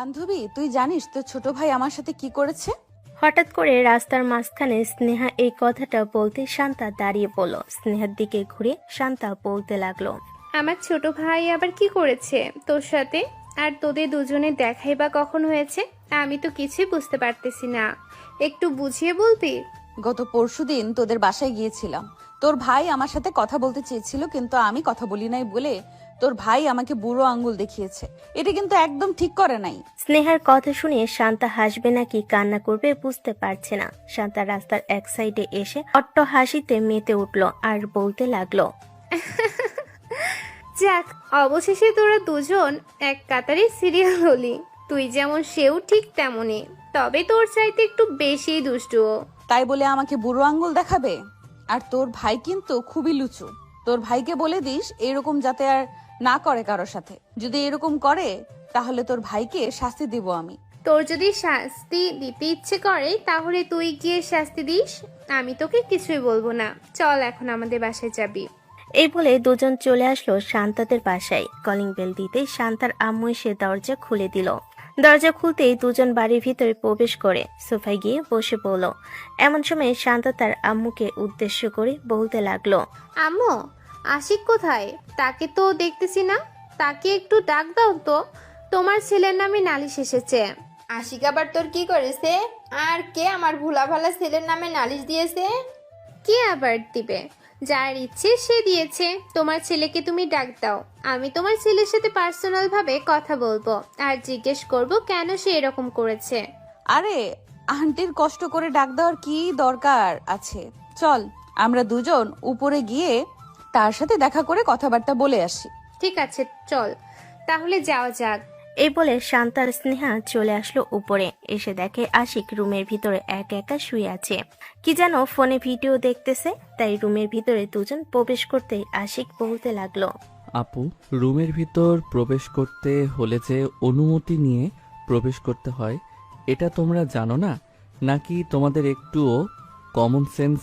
বান্ধবী, তুই জানিস তোর ছোট ভাই আমার সাথে কি করেছে? হঠাৎ করে রাস্তার মাঝখানে স্নেহা এই কথাটা বলতে শান্তা দাঁড়িয়ে পড়ল। স্নেহার দিকে ঘুরে শান্তা বলতে লাগলো, আমার ছোট ভাই আবার কি করেছে তোর সাথে? আর তোদের দুজনের দেখাই বা কখন হয়েছে? আমি তো কিছুই বুঝতে পারতেছি না, একটু বুঝিয়ে বলবি? গত পরশুদিন তোদের বাসায় গিয়েছিলাম। তোর ভাই আমার সাথে কথা বলতে চেয়েছিল, কিন্তু আমি কথা বলি নাই বলে তোর ভাই আমাকে বুড়ো আঙ্গুল দেখিয়েছে। এটা কিন্তু একদম ঠিক করে নাই। স্নেহার কথা শুনে শান্তা হাসবে নাকি কান্না করবে বুঝতে পারছে না। শান্তা রাস্তার এক সাইডে এসে অট্ট হাসিতে মেতে উঠল আর বলতে লাগলো, যাক, অবশেষে তোরা দুজন এক কাতারে সিরিয়াল হলি। তুই যেমন সেও ঠিক তেমনই, তবে তোর চাইতে একটু বেশি দুষ্টু ও। তাই বলে আমাকে বুড়ো আঙ্গুল দেখাবে? আর তোর ভাই কিন্তু খুবই লুচু। তোর ভাইকে বলে দিস এরকম যাতে আর না করে কারোর সাথে। যদি এরকম করে তাহলে তোর ভাইকে শাস্তি দিব আমি। তোর যদি শাস্তি দিতে ইচ্ছে করে তাহলে তুই গিয়ে শাস্তি দিস, আমি তোকে কিছুই বলবো না। চল এখন আমাদের বাসায় যাবি। এই বলে দুজন চলে আসলো শান্তাদের বাসায়। কলিং বেল দিতেই শান্তার আম্মু এসে দরজা খুলে দিল। দরজা খুলতেই দুজন বাড়ির ভিতরে প্রবেশ করে সোফায় গিয়ে বসে পড়ল। এমন সময় শান্তা তার আম্মুকে উদ্দেশ্য করে বলতে লাগলো, আম্মু, আশিক কোথায়? তাকে তো দেখতেছি না। তাকে একটু ডাক দাও তো, তোমার ছেলের নামে নালিশ এসেছে। আশিক আবার তোর কি করেছে? আর কে আমার ভোলা ভালা ছেলের নামে নালিশ দিয়েছে? কে আবার দিবে? যার ইচ্ছে সে দিয়েছে। তোমার ছেলেকে তুমি ডাক দাও, আমি তোমার ছেলের সাথে পার্সোনাল ভাবে কথা বলবো আর জিজ্ঞেস করব কেন সে এরকম করেছে। আরে আন্টির কষ্ট করে ডাক দেওয়ার কি দরকার আছে? চল আমরা দুজন উপরে গিয়ে তার সাথে দেখা করে কথাবার্তা বলে আসি। ঠিক আছে, চল তাহলে যাওয়া যাক। এই বলে শান্তার স্নেহা চলে আসলো উপরে। এসে দেখে আশিক রুমের ভিতরে একা একা শুয়ে আছে, কি যেন ফোনে ভিডিও দেখতেছে। তাই রুমের ভিতরে দুজন প্রবেশ করতেই আশিক বলতে লাগলো, আপু, রুমের ভিতর প্রবেশ করতে হলে যে অনুমতি নিয়ে প্রবেশ করতে হয় এটা তোমরা জানো না? নাকি তোমাদের একটুও কমন সেন্স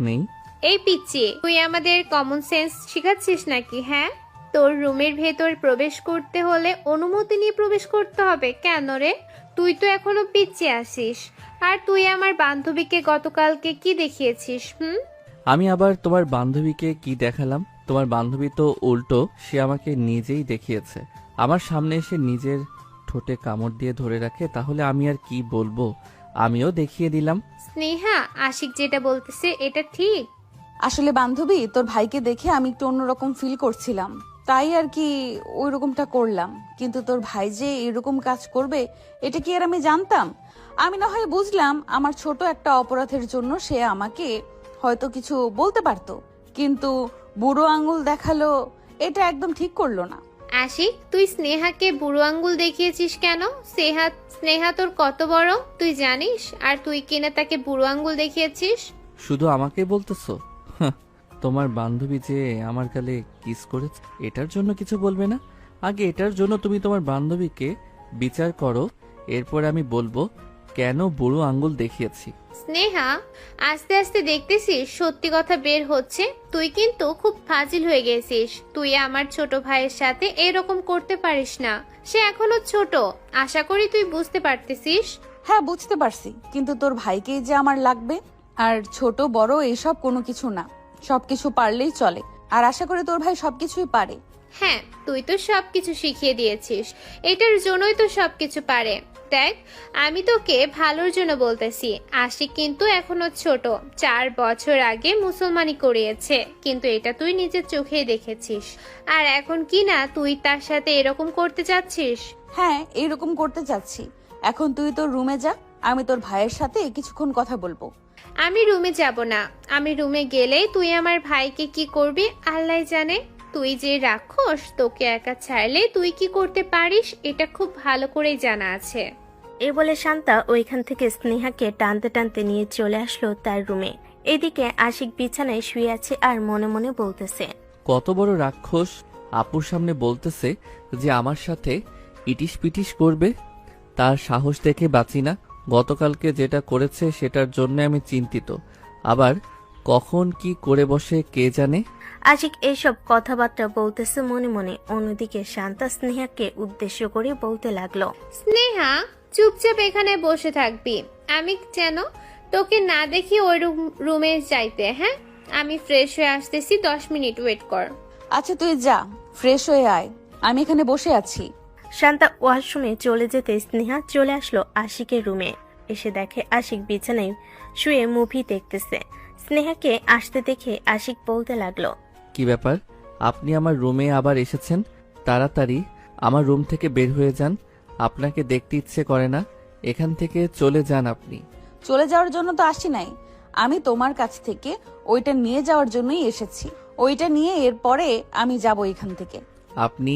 নেই? এই পিচ্চি, তুই আমাদের কমন সেন্স শিখাচ্ছিস নাকি? হ্যাঁ, তোর রুমের ভেতর প্রবেশ করতে হলে অনুমতি নিয়ে প্রবেশ করতে হবে কেন রে? তুই তো এখনো পিচ্চি আসিস। আর তুই আমার বান্ধবীকে গতকালকে কি দেখিয়েছিস? আমি আবার তোমার বান্ধবীকে কি দেখালাম? তোমার বান্ধবী তো উল্টো, সে আমাকে নিজেই দেখিয়েছে। আমার সামনে এসে নিজের ঠোঁটে কামড় দিয়ে ধরে রাখে, তাহলে আমি আর কি বলবো? আমিও দেখিয়ে দিলাম। স্নেহা, আশিক যেটা বলতেছে এটা ঠিক। আসলে বান্ধবী, তোর ভাইকে দেখে আমি একটু অন্যরকম ফিল করছিলাম, তাই আর কি ওই রকমটা করলাম। কিন্তু তোর ভাই যে এরকম কাজ করবে এটা কি আর আমি জানতাম? আমি না হয় বুঝলাম আমার ছোট একটা অপরাধের জন্য সে আমাকে হয়তো কিছু বলতে পারতো, কিন্তু বুড়ো আঙ্গুল দেখালো, এটা একদম ঠিক করলো না। আশিক, তুই স্নেহাকে বুড়ো আঙ্গুল দেখিয়েছিস কেন? স্নেহা তোর কত বড় তুই জানিস? আর তুই কিনা তাকে বুড়ো আঙ্গুল দেখিয়েছিস? শুধু আমাকে বলতেছো? হাহ, তোমার বান্ধবী যে আমার গালে কিস করেছে এটার জন্য কিছু বলবে না? আগে এটার জন্য তুমি তোমার বান্ধবীকে বিচার করো, এরপর আমি বলবো কেন বুড়ো আঙ্গুল দেখিয়েছি। স্নেহা, আস্তে আস্তে দেখতেছিস সত্যি কথা বের হচ্ছে। তুই কিন্তু খুব ফাজিল হয়ে গেছিস। তুই আমার ছোট ভাইয়ের সাথে এরকম করতে পারিস না। সে এখনো ছোট, আশা করি তুই বুঝতে পারতেছিস। হ্যাঁ, বুঝতে পারছি, কিন্তু তোর ভাইকেই যে আমার লাগবে। আর ছোট বড় এইসব কোনো কিছু না, সবকিছু পারলেই চলে। আর আশা করি তোর ভাই সবকিছুই পারে। হ্যাঁ, তুই তো সবকিছু শিখিয়ে দিয়েছিস, এটার জন্যই তো সবকিছু পারে। দেখ, আমি তোকে ভালোর জন্য বলতেছি। আশিক কিন্তু এখনো ছোট, 4 বছর আগে মুসলমানি করিয়েছে, কিন্তু এটা তুই নিজের চোখেই দেখেছিস। আর এখন কি না তুই তার সাথে এরকম করতে চাচ্ছিস? হ্যাঁ, এইরকম করতে চাচ্ছি। এখন তুই তোর রুমে যা, আমি তোর ভাইয়ের সাথে কিছুক্ষণ কথা বলবো। আমি রুমে যাব না। আমি রুমে গেলেই তুই আমার ভাইকে কি করবি আল্লাহ জানে। তুই যে রাক্ষস, তোকে একা ছাড়লে তুই কি করতে পারিস এটা খুব ভালো করেই জানা আছে। এ বলে শান্তা ওইখান থেকে স্নেহাকে টানতে টানতে নিয়ে চলে আসলো তার রুমে। এদিকে আশিক বিছানায় শুয়ে আছে আর মনে মনে বলতেছে, কত বড় রাক্ষস! আপুর সামনে বলতেছে যে আমার সাথে ইটিস পিটিস করবে। তার সাহস দেখে বাঁচি না। গতকালকে যেটা করেছে সেটার জন্য আমি চিন্তিত, আবার কখন কি করে বসে কে জানে। আশিক এইসব কথাবার্তা বলতেছে মনে মনে। অন্যদিকে শান্তা স্নেহাকে উদ্দেশ্য করে বলতে লাগলো, স্নেহা, চুপচাপ এখানে বসে থাকবি। আমি যেন তোকে না দেখি ওই রুমে যাইতে। হ্যাঁ, আমি ফ্রেশ হয়ে আসতেছি, 10 মিনিট ওয়েট কর। আচ্ছা তুই যা, ফ্রেশ হয়ে আয়, আমি এখানে বসে আছি। শান্তা ওয়াশরুমে চলে যেতে স্নেহা চলে আসলো আশিকের রুমে। এসে দেখে আশিক বিছানায় শুয়ে মুভি দেখতেছে। স্নেহাকে আসতে দেখে আশিক বলতে লাগলো, কি ব্যাপার, আপনি আমার রুমে আবার এসেছেন? তাড়াতাড়ি আমার রুম থেকে বের হয়ে যান। আপনাকে দেখতে ইচ্ছে করে না, এখান থেকে চলে যান আপনি। চলে যাওয়ার জন্য তো আসি নাই, আমি তোমার কাছ থেকে ওইটা নিয়ে যাওয়ার জন্যই এসেছি। ওইটা নিয়ে এরপরে আমি যাব এখান থেকে। আপনি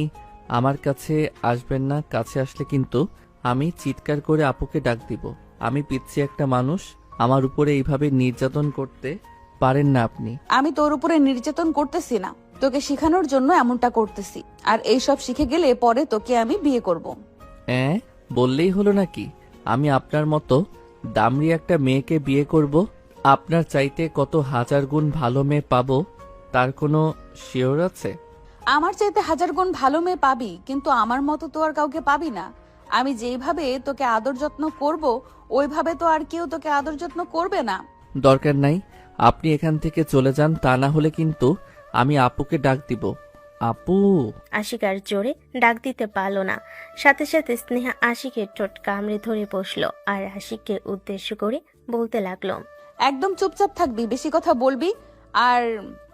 আমার কাছে আসবেন না, কাছে আসলে কিন্তু আমি চিৎকার করে আপুকে ডাক দিব। আমি পিচ্ছি একটা মানুষ, আমার উপরে এইভাবে নির্যাতন করতে পারেন না আপনি। আমি তোর উপরে নির্যাতন করতেছি না, তোকে শেখানোর জন্য এমনটা করতেছি। আর এইসব শিখে গেলে পরে তোকে আমি বিয়ে করব। বললেই হলো নাকি আমি আপনার মতো দামড়ি একটা মেয়েকে বিয়ে করব? আপনার চাইতে কত হাজার গুণ ভালো মেয়ে পাবো তার কোনো শিওর আছে? আমার চাইতে 1000 গুণ ভালো মেয়ে পাবি, কিন্তু আমার মতো তো আর কাউকে পাবি না। আমি যেইভাবে তোকে আদর যত্ন করব, ওইভাবে তো আর কেউ তোকে আদর যত্ন করবে না। দরকার নাই, আপনি এখান থেকে চলে যান, তা না হলে কিন্তু আমি আপুকে ডাক দিব। আপু। আশিক আর জোরে ডাক দিতে পারলো না। সাথে সাথে স্নেহা আশিকের ঠোঁট কামড়ে ধরে বসলো আর আশিককে উদ্দেশ্য করে বলতে লাগলো, একদম চুপচাপ থাকবি, বেশি কথা বলবি আর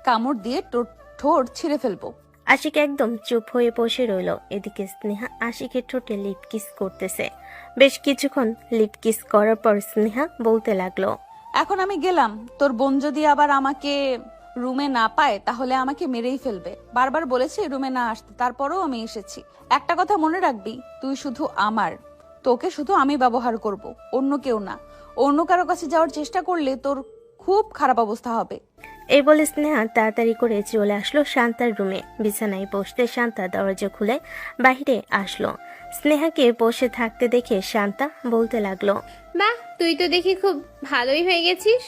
কামড় দিয়ে তোর ঠোঁট ছিঁড়ে ফেলবো। আশিক একদম চুপ হয়ে বসে রইল। এদিকে স্নেহা আশিকের ঠোঁটে লিপ কিস করতেছে। বেশ কিছুক্ষণ লিপ কিস করার পর স্নেহা বলতে লাগলো, এখন আমি গেলাম, তোর বোন যদি আবার আমাকে রুমে না পায় তাহলে আমাকে মেরেই ফেলবে। বারবার বলেছে রুমে না আসতে, তারপরেও আমি এসেছি। একটা কথা মনে রাখবি, তুই শুধু আমার, তোকে শুধু আমি ব্যবহার করব, অন্য কেউ না। অন্য কারো কাছে যাওয়ার চেষ্টা করলে তোর খুব খারাপ অবস্থা হবে। এই বলে স্নেহা তাড়াতাড়ি করে চলে আসলো শান্তার রুমে। বিছানায় বসতে শান্তা দরজা খুলে বাহিরে আসলো। স্নেহাকে বসে থাকতে দেখে শান্তা বলতে লাগলো, বাহ, তুই তো দেখি খুব ভালোই হয়ে গেছিস।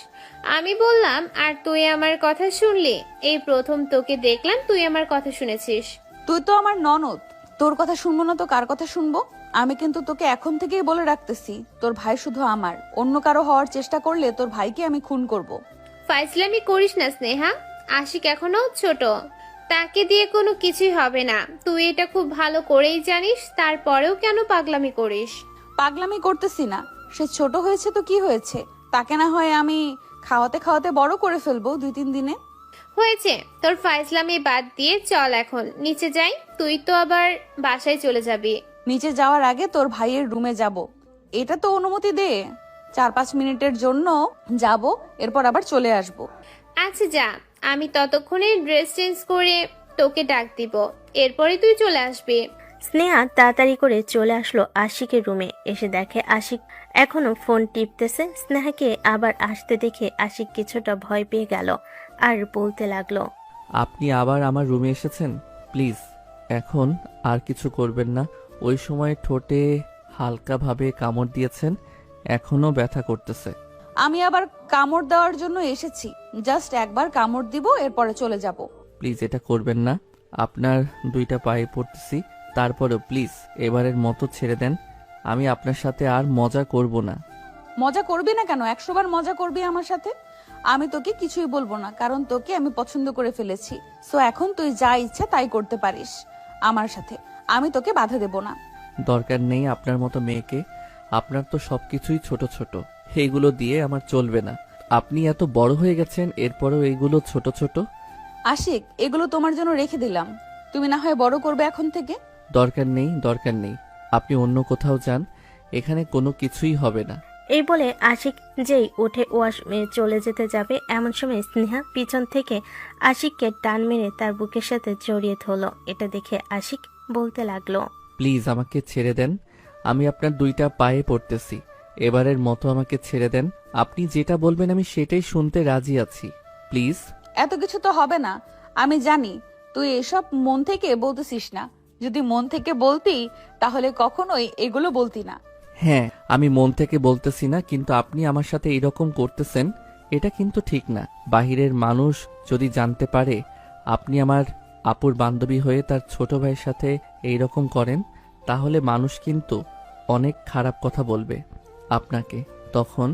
আমি বললাম আর তুই আমার কথা শুনলি। এই প্রথম তোকে দেখলাম তুই আমার কথা শুনেছিস। তুই তো আমার ননদ, তোর কথা শুনবো না তো কার কথা শুনবো? আমি কিন্তু তোকে এখন থেকেই বলে রাখতেছি, তোর ভাই শুধু আমার, অন্য কারো হওয়ার চেষ্টা করলে তোর ভাইকে আমি খুন করব। ফাইজলামি করিস না স্নেহা, আশিক এখনো ছোট, তাকে দিয়ে কোনো কিছুই হবে না। তুই এটা খুব ভালো করেই জানিস, তারপরেও কেন পাগলামি করিস? পাগলামি করতেছি না, সে ছোট হয়েছে তো কি হয়েছে, তাকে না হয় আমি খাওয়াতে খাওয়াতে বড় করে ফেলবো 2-3 দিনে। হয়েছে, তোর ফাইজলামি বাদ দিয়ে চল এখন নিচে যাই। তুই তো আবার বাসায় চলে যাবি। নিচে যাওয়ার আগে তোর ভাইয়ের রুমে যাব, এটা তো অনুমতি দে। 4-5 মিনিটের জন্য যাব, এরপর আবার চলে আসব। আচ্ছা যা, আমি ততক্ষণে ড্রেস চেঞ্জ করে তোকে ডাক দিব, এরপরে তুই চলে আসবি। স্নেহা তাড়াতাড়ি করে চলে আসলো আশিকের রুমে। এসে দেখে আশিক এখনো ফোন টিপতেছে। স্নেহাকে আবার আসতে দেখে আশিক কিছুটা ভয় পেয়ে গেল আর বলতে লাগলো, আপনি আবার আমার রুমে এসেছেন, প্লিজ এখন আর কিছু করবেন না। ওই সময় ঠোঁটে হালকাভাবে কামড় দিয়েছেন, এখনো ব্যথা করতেছে। আমি আবার কামড় দেওয়ার জন্য এসেছি, জাস্ট একবার কামড় দিব, এরপরে চলে যাব। প্লিজ এটা করবেন না, আপনার 2টা পায়ে পড়তেছি, তারপরেও প্লিজ এবারের মতো ছেড়ে দেন। আমি আপনার সাথে আর মজা করব না। মজা করবি না কেন? 100 বার মজা করবি আমার সাথে। আমি তোকে কিছুই বলবো না, কারণ তোকে আমি পছন্দ করে ফেলেছি। সো এখন তুই যা ইচ্ছা তাই করতে পারিস আমার সাথে, আমি তোকে বাধা দেব না। দরকার নেই আপনার মতো মেয়েকে, আপনার তো সবকিছুই ছোট ছোট, এইগুলো দিয়ে আমার চলবে না। আপনি এত বড় হয়ে গেছেন, এরপরেও এইগুলো ছোট ছোট। আশিক, এগুলো তোমার জন্য রেখে দিলাম, তুমি না হয় বড় করবে এখন থেকে। দরকার নেই, দরকার নেই, আপনি অন্য কোথাও যান, এখানে কোনো কিছুই হবে না। এই বলে আশিক যেই উঠে ওয়াশরুমে চলে যেতে যাবে, এমন সময় স্নেহা পিছন থেকে আশিককে টান মেরে তার বুকের সাথে জড়িয়ে ধরলো। এটা দেখে আশিক বলতে লাগলো, প্লিজ আমাকে ছেড়ে দেন, আমি আপনার 2টা পায়ে পড়তেছি, এবারের মতো আমাকে ছেড়ে দেন। আপনি যেটা বলবেন আমি সেটাই শুনতে রাজি আছি, প্লিজ। এত কিছু তো হবে না, আমি জানি তুই এসব মন থেকে বলতেছিস না। যদি মন থেকে বলতি তাহলে কখনোই এগুলো বলতি না। হ্যাঁ, আমি মন থেকে বলতেছি না, কিন্তু আপনি আমার সাথে এরকম করতেছেন, এটা কিন্তু ঠিক না। বাহিরের মানুষ যদি জানতে পারে আপনি আমার আপুর বান্ধবী হয়ে তার ছোট ভাইয়ের সাথে এই রকম করেন, তাহলে মানুষ কিন্তু অনেক খারাপ কথা বলবে আপনাকে। তখন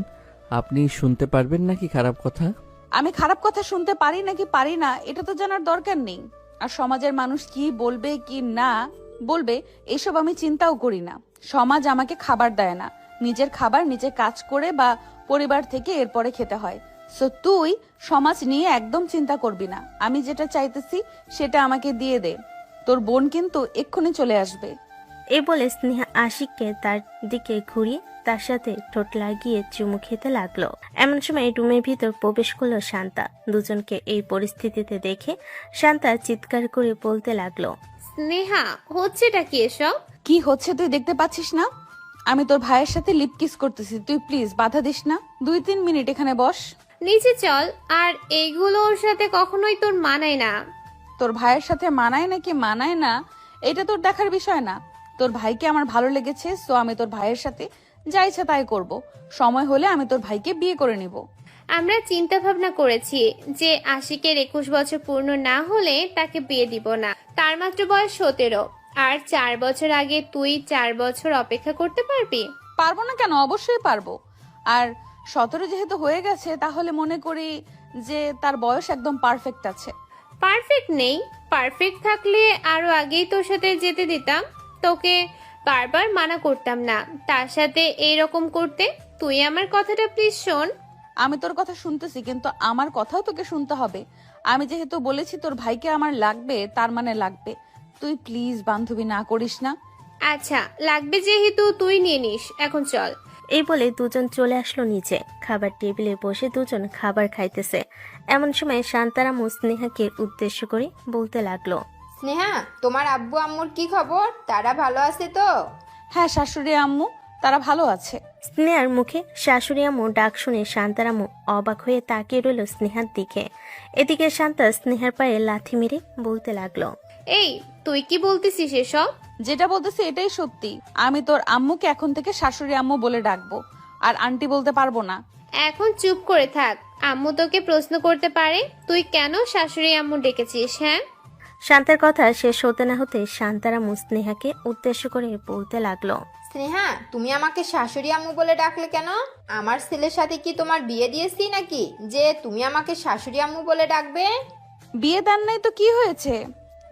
আপনি শুনতে পারবেন নাকি খারাপ কথা? আমি খারাপ কথা শুনতে পারি নাকি পারি না এটা তো জানার দরকার নেই। আর সমাজের মানুষ কি বলবে কি না বলবে এসব আমি চিন্তাও করি না। সমাজ আমাকে খাবার দেয় না, নিজের খাবার নিজে কাজ করে বা পরিবার থেকে এরপরে খেতে হয়। সো তুই সমাজ নিয়ে একদম চিন্তা করবি না। আমি যেটা চাইতেছি সেটা আমাকে দিয়ে দে, তোর বোন কিন্তু এক্ষুনি চলে আসবে। এই বলে স্নেহা আশিককে তার দিকে ঘুরিয়ে তার সাথে ঠোঁট লাগিয়ে চুমু খেতে লাগলো। এমন সময় রুমের ভিতর প্রবেশ করলো শান্তা। দুজনকে এই পরিস্থিতিতে দেখে শান্তা চিৎকার করে বলতে লাগলো, স্নেহা, হচ্ছেটা কি এসব? কি হচ্ছে তুই দেখতে পাচ্ছিস না? আমি তোর ভাইয়ের সাথে লিপ কিস করতেছি, তুই প্লিজ বাধা দিস না। 2-3 মিনিট এখানে বস। নিচে চল। আর এইগুলো ওর সাথে কখনোই তোর মানায় না। তোর ভাইয়ের সাথে মানায় নাকি মানায় না এটা তোর দেখার বিষয় না। তোর ভাইকে আমার ভালো লেগেছে, সো আমি তোর ভাইয়ের সাথে যা ইচ্ছা তাই করব। সময় হলে আমি তোর ভাইকে বিয়ে করে নিব। আমরা চিন্তা ভাবনা করেছি যে আশিকের 21 বছর পূর্ণ না হলে তাকে বিয়ে দিব না। তার মাত্র বয়স 17, আর 4 বছর আগে তুই 4 বছর অপেক্ষা করতে পারবি? পারবো না কেন, অবশ্যই পারবো। আর 17 যেহেতু হয়ে গেছে তাহলে মনে করি যে তার বয়স একদম পারফেক্ট আছে। পারফেক্ট নেই, পারফেক্ট থাকলে আরো আগেই তোর সাথে যেতে দিতাম। তোকে বারবার মানা করতাম না তার সাথে এইরকম করতে। তুই আমার কথাটা প্লিজ শোন। আমি তোর কথা শুনতেছি, কিন্তু আমার কথাও তোকে শুনতে হবে। আমি যেহেতু বলেছি তোর ভাইকে আমার লাগবে, তার মানে লাগবে। তুই প্লিজ বান্ধবী না করিস না। আচ্ছা, লাগবে যেহেতু তুই নিয়ে নিস, এখন চল। এই বলে দুজন চলে আসলো নিচে। খাবার টেবিলে বসে দুজন খাবার খাইতেছে। এমন সময় শান্তারাম ও স্নেহাকে উদ্দেশ্য করে বলতে লাগলো, স্নেহা, তোমার আব্বু আম্মুর কি খবর? তারা ভালো আছে তো? হ্যাঁ শাশুড়ি আম্মু তারা ভালো আছে। স্নেহার মুখে শাশুড়ি আম্মু ডাক শুনে শান্তারামু অবাক হয়ে তাকিয়ে রইল স্নেহার দিকে। এদিকে শান্তা স্নেহার পায়ে লাথি মেরে বলতে লাগলো, এই, তুই কি বলতেছিস এসব? যেটা বলতেছি এটাই সত্যি। আমি তোর আম্মুকে এখন থেকে শাশুড়ি আম্মু বলে ডাকবো, আর আন্টি বলতে পারবো না। এখন চুপ করে থাক। আম্মু তোকে প্রশ্ন করতে পারে তুই কেন শাশুড়ি আম্মু ডেকেছিস? হ্যাঁ। শান্তার কথা শেষ হতে না হতে শান্তারামু স্নেহাকে উদ্দেশ্য করে বলতে লাগলো, স্নেহা, তুমি আমাকে শাশুড়ি আম্মু বলে ডাকলে কেন? আমার ছেলের সাথে কি তোমার বিয়ে দিয়েছি নাকি যে তুমি আমাকে শাশুড়ি আম্মু বলে ডাকবে? বিয়ে দেন নাই তো কি হয়েছে?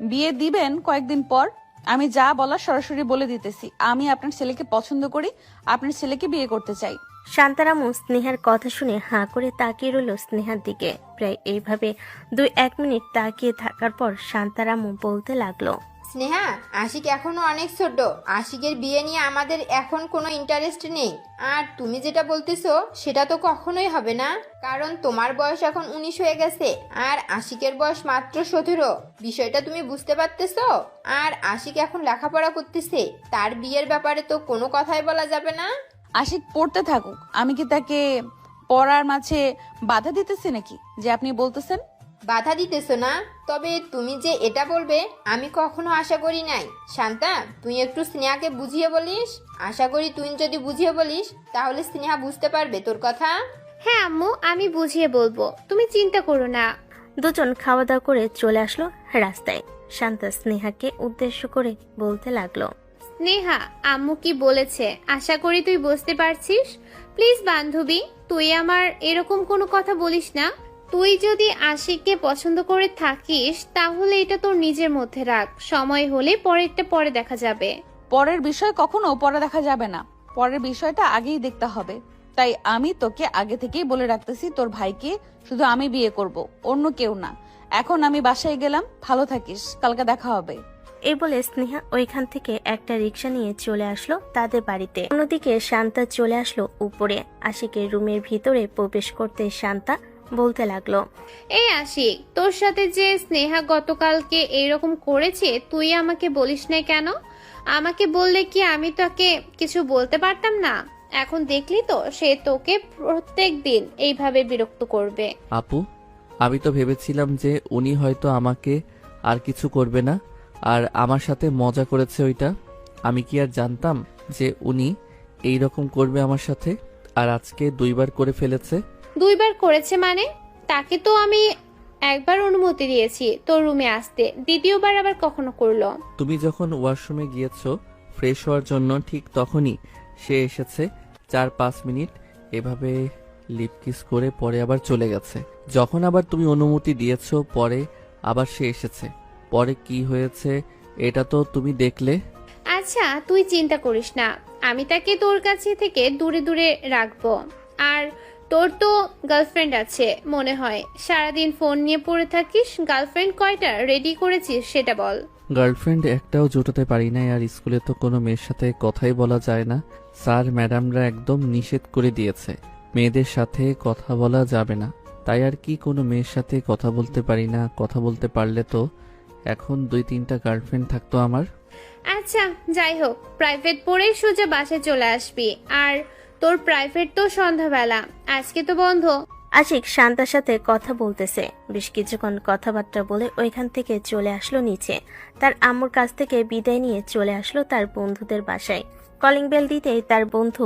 বিয়ে দিবেন কয়েকদিন পর। আমি যা বলার সরাসরি বলে দিতেছি, আমি আপনার ছেলেকে পছন্দ করি, আপনার ছেলেকে বিয়ে করতে চাই। শান্তারামু স্নেহার কথা শুনে হাঁ করে তাকিয়ে রইল স্নেহার দিকে। প্রায় এইভাবে 2-1 মিনিট তাকিয়ে থাকার পর শান্তারামু বলতে লাগলো, স্নেহা, আশিক এখনো অনেক ছোট। আশিকের বিয়ে নিয়ে আমাদের এখন কোনো ইন্টারেস্ট নেই। আর তুমি যেটা বলতেছো সেটা তো কখনোই হবে না, কারণ তোমার বয়স এখন 19 হয়ে গেছে আর আশিকের বয়স মাত্র 17। বিষয়টা তুমি বুঝতে পারতেছো? আর আশিক এখন লেখাপড়া করতেছে, তার বিয়ের ব্যাপারে তো কোনো কথাই বলা যাবে না। আশিক পড়তে থাকুক, আমি কি তাকে পড়ার মাঝে বাধা দিতেছি নাকি যে আপনি বলতেছেন? বাধা দিতেছো না, তবে তুমি যে এটা বলবে আমি কখনো আশা করি নাই। শান্তা, তুই একটু স্নেহাকে বুঝিয়ে বলিস। আশা করি তুই যদি বুঝিয়ে বলিস তাহলে স্নেহা বুঝতে পারবে তোর কথা। হ্যাঁ আম্মু, আমি বুঝিয়ে বলবো, তুমি চিন্তা করো না। দুজন খাওয়া দাওয়া করে চলে আসলো রাস্তায়। শান্তা স্নেহাকে উদ্দেশ্য করে বলতে লাগলো, স্নেহা, আম্মু কি বলেছে আশা করি তুই বুঝতে পারছিস। প্লিজ বান্ধবী, তুই আমার এরকম কোনো কথা বলিস না। তুই যদি আশিককে পছন্দ করে থাকিস তাহলে এটা তোর নিজের মধ্যে রাখ। সময় হলে পরেরটা পরে দেখা যাবে। পরের বিষয় কখনো পরে দেখা যাবে না, পরের বিষয়টা আগেই দেখতে হবে। তাই আমি তোকে আগে থেকেই বলে রাখতেছি, তোর ভাইকে শুধু আমি বিয়ে করব, অন্য কেউ না। এখন আমি বাসায় গেলাম, ভালো থাকিস, কালকে দেখা হবে। এই বলে স্নেহা ওইখান থেকে একটা রিক্সা নিয়ে চলে আসলো তাদের বাড়িতে। অন্যদিকে শান্তা চলে আসলো উপরে। আশিকের রুমের ভিতরে প্রবেশ করতে শান্তা বলতে লাগলো, এই আশিক, তোর সাথে যে স্নেহা গতকালকে এইরকম করেছে তুই আমাকে বলিস না কেন? আমাকে বললে কি আমি তোকে কিছু বলতে পারতাম না? এখন দেখলি তো সে তোকে প্রত্যেক দিন এইভাবে বিরক্ত করবে। আপু, আমি তো ভেবেছিলাম যে উনি হয়তো আমাকে আর কিছু করবে না, আর আমার সাথে মজা করেছে ওইটা। আমি কি আর জানতাম যে উনি এই রকম করবে আমার সাথে? আর আজকে 2বার করে ফেলেছে। 2বার করেছে মানে? তাকে তো আমি একবার অনুমতি দিয়েছি তোর রুমে আসতে, দ্বিতীয়বার আবার কখনো করলো? তুমি যখন ওয়াশরুমে গিয়েছো ফ্রেশ হওয়ার জন্য ঠিক তখনই সে এসেছে 4-5 মিনিট এভাবে লিপ কিস করে পরে আবার চলে গেছে। যখন আবার তুমি অনুমতি দিয়েছো পরে আবার সে এসেছে। পরে কি হয়েছে এটা তো তুমি দেখলে। আচ্ছা তুই চিন্তা করিস না, আমি তাকে তোর কাছে থেকে দূরে দূরে রাখবো। আর তোর তো গার্লফ্রেন্ড আছে মনে হয়, সারাদিন ফোন নিয়ে পড়ে থাকিস। গার্লফ্রেন্ড কয়টা রেডি করেছিস সেটা বল। গার্লফ্রেন্ড একটাও জোটাতে পারি না, আর স্কুলে তো কোনো মেয়ের সাথে কথাই বলা যায় না। স্যার ম্যাডামরা একদম নিষেধ করে দিয়েছে, মেয়েদের সাথে কথা বলা যাবে না। তাই আর কি কোনো মেয়ের সাথে কথা বলতে পারি না। কথা বলতে পারলে তো এখন 2-3টা গার্লফ্রেন্ড থাকতো আমার। আচ্ছা যাই হোক, প্রাইভেট পড়ে সোজা বাসে চলে আসবি। আর তোর প্রাইভেট তো সন্ধ্যাবেলা, আজকে তো বন্ধ। আশিক শান্তার সাথে কথা বলতেছে। বেশ কিছুক্ষণ কথাবার্তা বলে ওইখান থেকে চলে আসলো নিচে। তার আম্মুর কাছ থেকে বিদায় নিয়ে চলে আসলো তার বন্ধুদের বাসায়। কলিং বেল দিতেই তার বন্ধু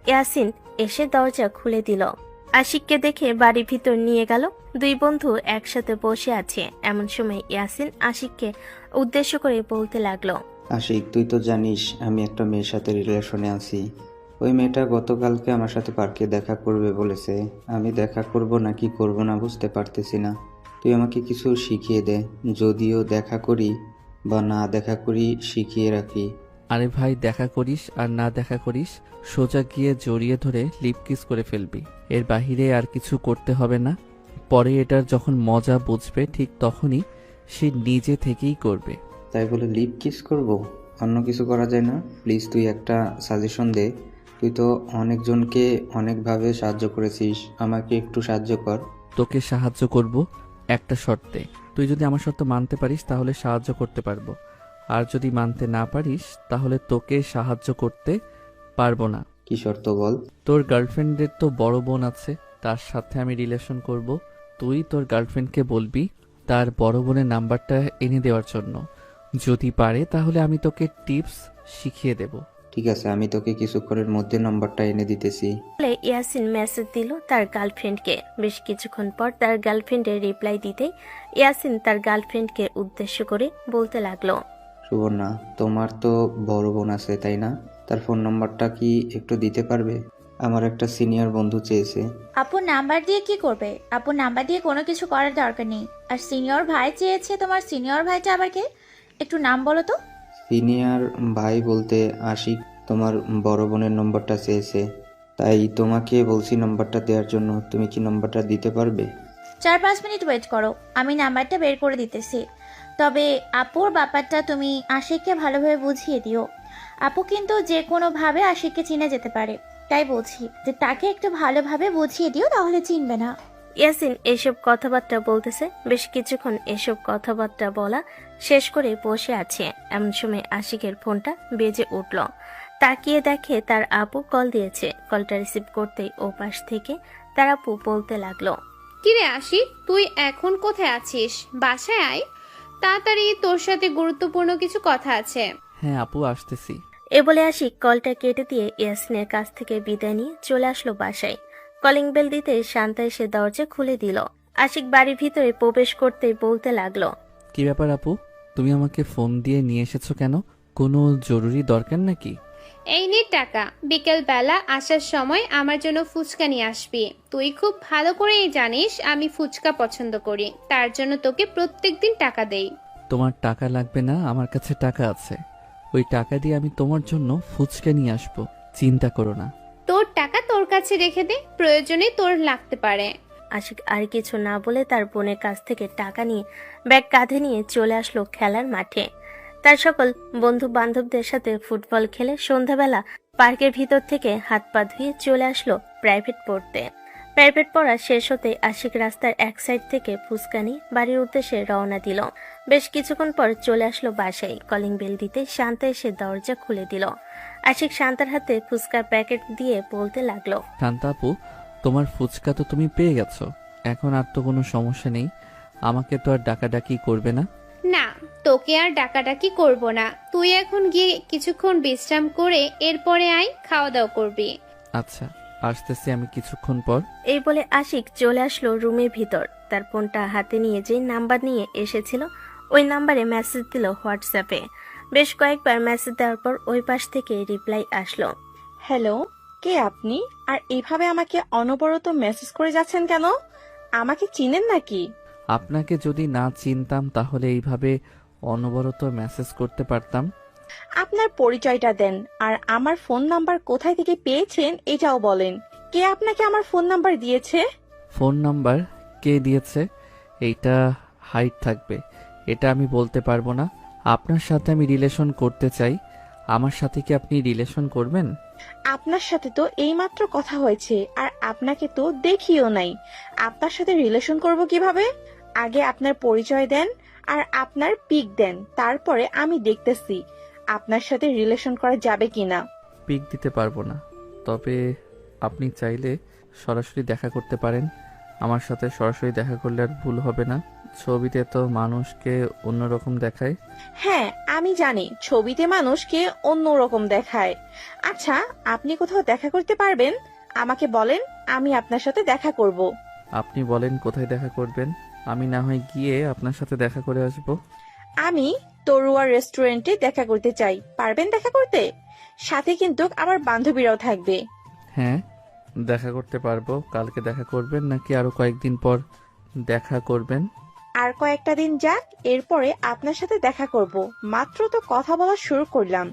ইয়াসিন এসে দরজা খুলে দিল। আশিককে দেখে বাড়ির ভিতর নিয়ে গেল। দুই বন্ধু একসাথে বসে আছে। এমন সময় ইয়াসিন আশিককে উদ্দেশ্য করে বলতে লাগলো, আশিক, তুই তো জানিস আমি একটা মেয়ের সাথে রিলেশনে আছি। ওই মেয়েটা গতকালকে আমার সাথে পার্কে দেখা করবে বলেছে। আমি দেখা করব না কি করব না বুঝতে পারতেছি না। তুই আমাকে কিছু শিখিয়ে দে, যদিও দেখা করি বা না দেখা করি শিখিয়ে রাখি। আরে ভাই, দেখা করিস আর না দেখা করিস সোজা গিয়ে জড়িয়ে ধরে লিপ কিস করে ফেলবি। এর বাহিরে আর কিছু করতে হবে না। পরে এটার যখন মজা বুঝবে ঠিক তখনই সে নিজে থেকেই করবে। তাই বলে লিপ কিস করব? অন্য কিছু করা যায় না? প্লিজ তুই একটা সাজেশন দে। তুই তো অনেকজনকে অনেকভাবে সাহায্য করেছিস, আমাকে একটু সাহায্য কর। তোকে সাহায্য করব একটা শর্তে। তুই যদি আমার শর্ত মানতে পারিস তাহলে সাহায্য করতে পারবো, আর যদি মানতে না পারিস তাহলে তোকে সাহায্য করতে পারবো না। কি শর্ত বল? তোর গার্লফ্রেন্ডের তো বড় বোন আছে, তার সাথে আমি রিলেশন করব। তুই তোর গার্লফ্রেন্ডকে বলবি তার বড় বোনের নাম্বারটা এনে দেওয়ার জন্য। যদি পারে তাহলে আমি তোকে টিপস শিখিয়ে দেব। ঠিক আছে, আমি তোকে কিছুক্ষণের মধ্যে নাম্বারটা এনে দিতেছি। বলে ইয়াসিন মেসেজ দিল তার গার্লফ্রেন্ডকে। বেশ কিছুক্ষণ পর তার গার্লফ্রেন্ডের রিপ্লাই দিতে ইয়াসিন তার গার্লফ্রেন্ডকে উদ্দেশ্য করে বলতে লাগলো, সুবর্ণা, তোমার তো বড় বোন আছে তাই না? তার ফোন নাম্বারটা কি একটু দিতে পারবে? আমার একটা সিনিয়র বন্ধু চেয়েছে। আপুর নাম্বার দিয়ে কি করবে? আপুর নাম্বার দিয়ে কোনো কিছু করার দরকার নেই। আর সিনিয়র ভাই চেয়েছে, তোমার সিনিয়র ভাইটা আবার কে? একটু নাম বলো তো। সিনিয়র ভাই বলতে আশিক তোমার বড় বোনের নম্বরটা চেয়েছে, তাই তোমাকে বলছি নাম্বারটা দেওয়ার জন্য। তুমি কি নাম্বারটা দিতে পারবে? 4-5 মিনিট ওয়েট করো, আমি নাম্বারটা বের করে দিতেছি। তবে আপুর ব্যাপারটা তুমি আশিককে ভালোভাবে বুঝিয়ে দিও। আপু কিন্তু যে কোনোভাবে আশিককে চিনে যেতে পারে, তাই বলছি যে তাকে একটু ভালোভাবে বুঝিয়ে দিও, তাহলে চিনবে না। ইয়াসিন এসব কথাবার্তা বলতেছে। বেশ কিছুক্ষণ এসব কথাবার্তা বলা শেষ করে বসে আছে। এমন সময় আশিকের ফোনটা বেজে উঠল। তাকিয়ে দেখে তার আপু কল দিয়েছে। কলটা রিসিভ করতেই ও পাশ থেকে তার আপু বলতে লাগলো, কিরে আশিক, তুই এখন কোথায় আছিস? বাসায় আয় তাড়াতাড়ি, তোর সাথে গুরুত্বপূর্ণ কিছু কথা আছে। হ্যাঁ আপু, আসতেছি। এ বলে আশিক কলটা কেটে দিয়ে ইয়াসিনের কাছ থেকে বিদায় নিয়ে চলে আসলো বাসায়। কলিং বেল দিতে শান্তা এসে দরজা খুলে দিল। আশিক বাড়ির ভিতরে প্রবেশ করতেই বলতে লাগলো, কি ব্যাপার আপু, তুমি আমাকে ফোন দিয়ে নিয়ে এসেছো কেন? কোনো জরুরি দরকার নাকি? এই নে টাকা, বিকেল বেলা আসার সময় আমার জন্য ফুচকা নিয়ে আসবি। তুই খুব ভালো করেই জানিস আমি ফুচকা পছন্দ করি, তার জন্য তোকে প্রত্যেকদিন টাকা দেই। তোমার টাকা লাগবে না, আমার কাছে টাকা আছে। ওই টাকা দিয়ে আমি তোমার জন্য ফুচকা নিয়ে আসবো, চিন্তা করো না। তোর টাকা তোর কাছে রেখে দে, প্রয়োজনে তোর লাগতে পারে। আশিক আর কিছু না বলে তার বোনের কাছ থেকে টাকা নিয়ে ব্যাগ কাঁধে নিয়ে চলে আসলো খেলার মাঠে। তার সকল বন্ধু বান্ধবদের সাথে ফুটবল খেলে সন্ধ্যাবেলা পার্কের ভিতর থেকে হাত পা ধুয়ে চলে আসলো প্রাইভেট পড়তে। প্রাইভেট পড়া শেষ হতে আশিক রাস্তার এক সাইড থেকে ফুচকা নিয়ে বাড়ির উদ্দেশ্যে রওনা দিল। বেশ কিছুক্ষণ পর চলে আসলো বাসায়। কলিং বেল দিতে শান্তা এসে দরজা খুলে দিল। আশিক শান্তার হাতে ফুচকার প্যাকেট দিয়ে বলতে লাগলো, শান্তা আপু, তোমার ফুচকা তো তুমি পেয়ে গেছো, এখন আর তো কোনো সমস্যা নেই। আমাকে তো আর ডাকাডাকি করবে না? না, তোকে আর ডাকাডাকি করব না। তুই এখন গিয়ে কিছুক্ষণ বিশ্রাম করে এরপরে আয়, খাওয়া দাওয়া করবি। আচ্ছা। আসতেছি আমি কিছুক্ষণ পর। এই বলে আশিক চলে আসলো রুমের ভিতর। তার ফোনটা হাতে নিয়ে যে নাম্বার নিয়ে এসেছিল ওই নাম্বারে মেসেজ দিল হোয়াটসঅ্যাপে। বেশ কয়েকবার মেসেজ দেওয়ার পর ওই পাশ থেকে রিপ্লাই আসলো। হ্যালো, কে আপনি? আর এইভাবে আমাকে অনবরত মেসেজ করে যাচ্ছেন কেন? আমাকে চিনেন নাকি? আপনাকে যদি না চিনতাম তাহলে এইভাবে অনবরত মেসেজ করতে পারতাম। আপনার পরিচয়টা দেন, আর আমার ফোন নাম্বার কোথায় থেকে পেয়েছেন এটাও বলেন। কে আপনাকে আমার ফোন নাম্বার দিয়েছে? ফোন নাম্বার কে দিয়েছে এইটা হাইড থাকবে, এটা আমি বলতে পারবো না। আপনার সাথে আমি রিলেশন করতে চাই, আমার সাথে কি আপনি রিলেশন করবেন? আপনার সাথে তো এইমাত্র কথা হয়েছে, আর আপনাকে তো দেখিও নাই। আপনার সাথে রিলেশন করব কিভাবে? আগে আপনার পরিচয় দেন আর আপনার পিক দেন, তারপরে আমি দেখতেছি আপনার সাথে রিলেশন করা যাবে কিনা। পিক দিতে পারবো না, তবে আপনি চাইলে সরাসরি দেখা করতে পারেন। আমার সাথে সরাসরি দেখা করলে আর ভুল হবে না। ছবিতে তো মানুষকে অন্যরকম দেখায়। হ্যাঁ, আমি জানি ছবিতে মানুষকে অন্যরকম দেখায়। আচ্ছা, আপনি কোথাও দেখা করতে পারবেন? আমাকে বলেন, আমি আপনার সাথে দেখা করব। আপনি বলেন কোথায় দেখা করবেন, আমি না হয় গিয়ে আপনার সাথে দেখা করে আসব। আমি তরুয়ার রেস্টুরেন্টে দেখা করতে চাই, পারবেন দেখা করতে? সাথে কিন্তু আমার বান্ধবীরাও থাকবে। হ্যাঁ, দেখা করতে পারবো। কালকে দেখা করবেন নাকি আরো কয়েকদিন পর দেখা করবেন? আর কয়েকটা দিন যাক, এরপরে আপনার সাথে দেখা করব। মাত্র তো কথা বলা শুরু করলাম,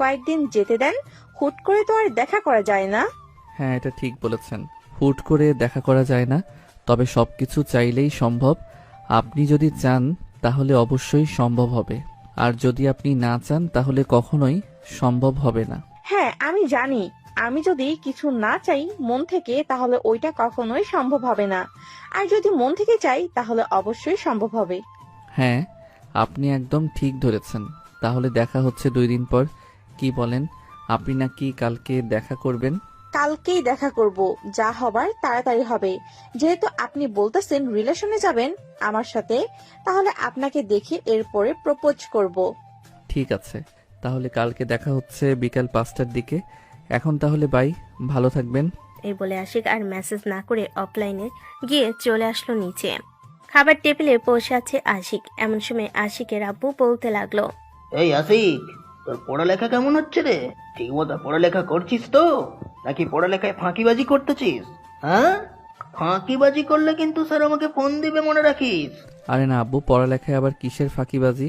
কয়েকদিন যেতে দেন। হুট করে তো আর দেখা করা যায় না। হ্যাঁ, এটা ঠিক বলেছেন, হুট করে দেখা করা যায় না, তবে সবকিছু চাইলেই সম্ভব। আপনি যদি চান তাহলে অবশ্যই সম্ভব হবে, আর যদি আপনি না চান তাহলে কখনোই সম্ভব হবে না। হ্যাঁ, আমি জানি আমি যদি কিছু না চাই মন থেকে, তাহলে ওইটা কখনোই সম্ভব হবে না। আর যদি মন থেকে চাই তাহলে অবশ্যই সম্ভব হবে। হ্যাঁ, আপনি একদম ঠিক ধরেছেন। তাহলে দেখা হচ্ছে 2 দিন পর, কি বলেন? আপনি নাকি কালকে দেখা করবেন? কালকেই দেখা করব, যা হবার তাড়াতাড়ি হবে। যেহেতু আপনি বলতেছেন রিলেশনে যাবেন আমার সাথে, তাহলে আপনাকে দেখে এরপরে প্রপোজ করব। ঠিক আছে, তাহলে কালকে দেখা হচ্ছে বিকাল 5টার দিকে। এখন তাহলে বাই, ভালো থাকবেন। এই বলে আশিক আর মেসেজ না করে অফলাইনে গিয়ে চলে আসলো নিচে। খাবার টেবিলে বসে আছে আশিক। এমন সময় আশিকের আব্বু বলতে লাগলো, এই আশিক, তোর পড়ালেখা কেমন হচ্ছে রে? ঠিক মতো পড়ালেখা করছিস তো, নাকি পড়ালেখায় ফাঁকিবাজি করতেছিস? হ্যাঁ, ফাঁকিবাজি করলে কিন্তু স্যার আমাকে ফোন দিবে, মনে রাখিস। আরে না আব্বু, পড়ালেখায় আবার কিসের ফাঁকিবাজি?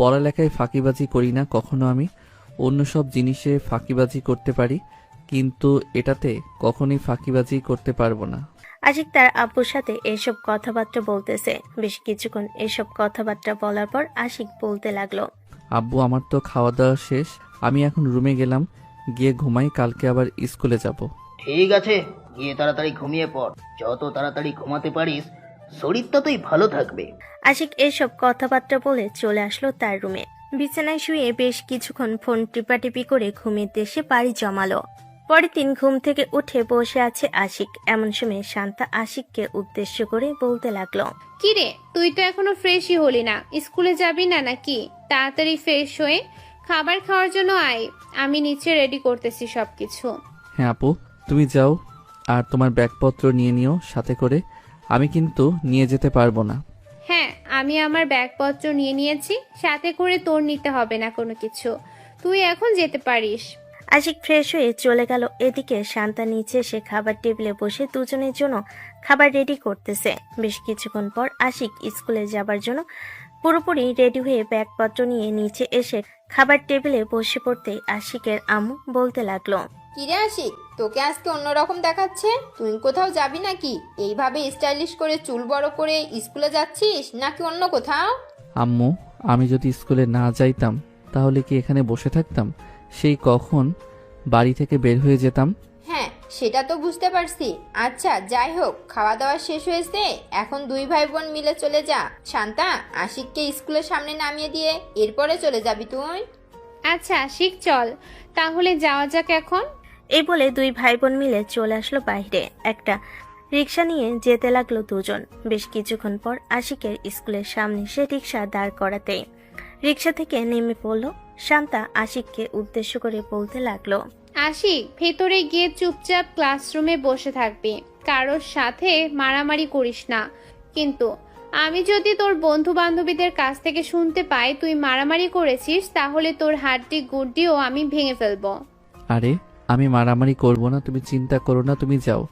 পড়ালেখায় ফাঁকিবাজি করি না কখনো আমি। অন্য সব জিনিসে ফাঁকিবাজি করতে পারি, কিন্তু এটাতে কখনোই ফাঁকিবাজি করতে পারবো না। আশিক তার আব্বুর সাথে এসব কথাবার্তা বলতেছে। বেশ কিছুক্ষণ এসব কথাবার্তা বলার পর আশিক বলতে লাগলো, আব্বু আমার তো খাওয়া দাওয়া শেষ, আমি এখন রুমে গেলাম, গিয়ে ঘুমাই, কালকে আবার স্কুলে যাব। ঠিক আছে, গিয়ে তাড়াতাড়ি ঘুমিয়ে পড়। যত তাড়াতাড়ি ঘুমাতে পারিস শরীর ততই ভালো থাকবে। আশিক এসব কথাবার্তা বলে চলে আসলো তার রুমে। বিছানায় শুয়ে বেশ কিছুক্ষণ ফোন টিপাটিপি করে ঘুমের দেশে পাড়ি জমালো। পরের দিন ঘুম থেকে উঠে বসে আছে আশিক। এমন সময় শান্তা আশিককে উদ্দেশ্য করে বলতে লাগলো, কিরে, তুই তো এখনো ফ্রেশই হলি না, স্কুলে যাবি না নাকি? তাড়াতাড়ি ফ্রেশ হয়ে খাবার খাওয়ার জন্য আয়, আমি নিচে রেডি করতেছি সবকিছু। হ্যাঁ আপু, তুমি যাও, আর তোমার ব্যাগপত্র নিয়ে নিও সাথে করে, আমি কিন্তু নিয়ে যেতে পারবো না। হ্যাঁ, আমি আমার ব্যাগপত্র নিয়ে নিয়েছি, সাথে করে তোর নিতে হবে না কোনো কিছু, তুই এখন যেতে পারিস। আশিক ফ্রেশ হয়ে চলে গেল। এদিকে শান্তা নিচে এসে খাবার টেবিলে বসে দুজনের জন্য খাবার রেডি করতেছে। বেশ কিছুক্ষণ পর আশিক স্কুলে যাবার জন্য পুরোপুরি রেডি হয়ে ব্যাগপত্র নিয়ে নিচে এসে খাবার টেবিলে বসে পড়তে আশিকের আম্মু বলতে লাগলো, কিরে আশিক, তোকে আজকে অন্যরকম দেখাচ্ছে। তুই কোথাও যাবি নাকি? এইভাবে স্টাইলিশ করে চুল বড় করে স্কুলে যাচ্ছিস নাকি অন্য কোথাও? আম্মু, আমি যদি স্কুলে না যাইতাম তাহলে কি এখানে বসে থাকতাম? সেই কখন বাড়ি থেকে বের হয়ে যেতাম। হ্যাঁ, সেটা তো বুঝতে পারছি। আচ্ছা, যাই হোক, খাওয়া দাওয়া শেষ হয়েছে, এখন দুই ভাই বোন মিলে চলে যা। শান্তা, আশিককে স্কুলের সামনে নামিয়ে দিয়ে এরপরে চলে যাবি তুই। আচ্ছা আশিক, চল তাহলে যাওয়া যাক এখন। এই বলে দুই ভাই বোন মিলে চলে আসলো বাইরে। একটা রিক্সা নিয়ে যেতে লাগলো দুজন। বেশ কিছুক্ষণ পর আশিকের স্কুলের সামনে সে রিক্সা দাঁড় করাতে রিক্সা থেকে নেমে পড়ল শান্তা। আশিককে উদ্দেশ্য করে বলতে লাগলো, আশিক, ভেতরে গিয়ে চুপচাপ ক্লাসরুমে বসে থাকবি, কারোর সাথে মারামারি করিস না। কিন্তু আমি যদি তোর বন্ধু বান্ধবীদের কাছ থেকে শুনতে পাই তুই মারামারি করেছিস, তাহলে তোর হাড্ডি গুড্ডিও আমি ভেঙে ফেলবো। আরে আমি মারামারি করব না, তুমি চিন্তা করো না, তুমি যাও।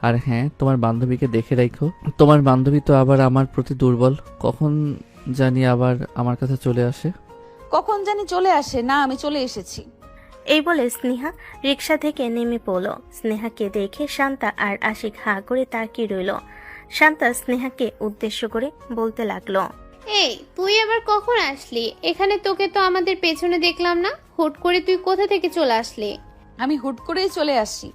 আর হ্যাঁ, তোমার বান্ধবীকে দেখে রাখো। তোমার বান্ধবী তো আবার আমার প্রতি দুর্বল, কখন জানি আবার আমার কাছে চলে আসে। কখন জানি চলে আসে না, আমি চলে এসেছি। এই বলে স্নেহা রিক্সা থেকে নেমে পড়ল। স্নেহাকে দেখে শান্তা আর আশিক হাঁ করে তাকিয়ে রইল। শান্তা স্নেহাকে উদ্দেশ্য করে বলতে লাগলো, এই তুই আবার কখন আসলি? এখানে তোকে তো আমাদের পেছনে দেখলাম না, হুট করে তুই কোথা থেকে চলে আসলি? আমি হুট করেই চলে আসি।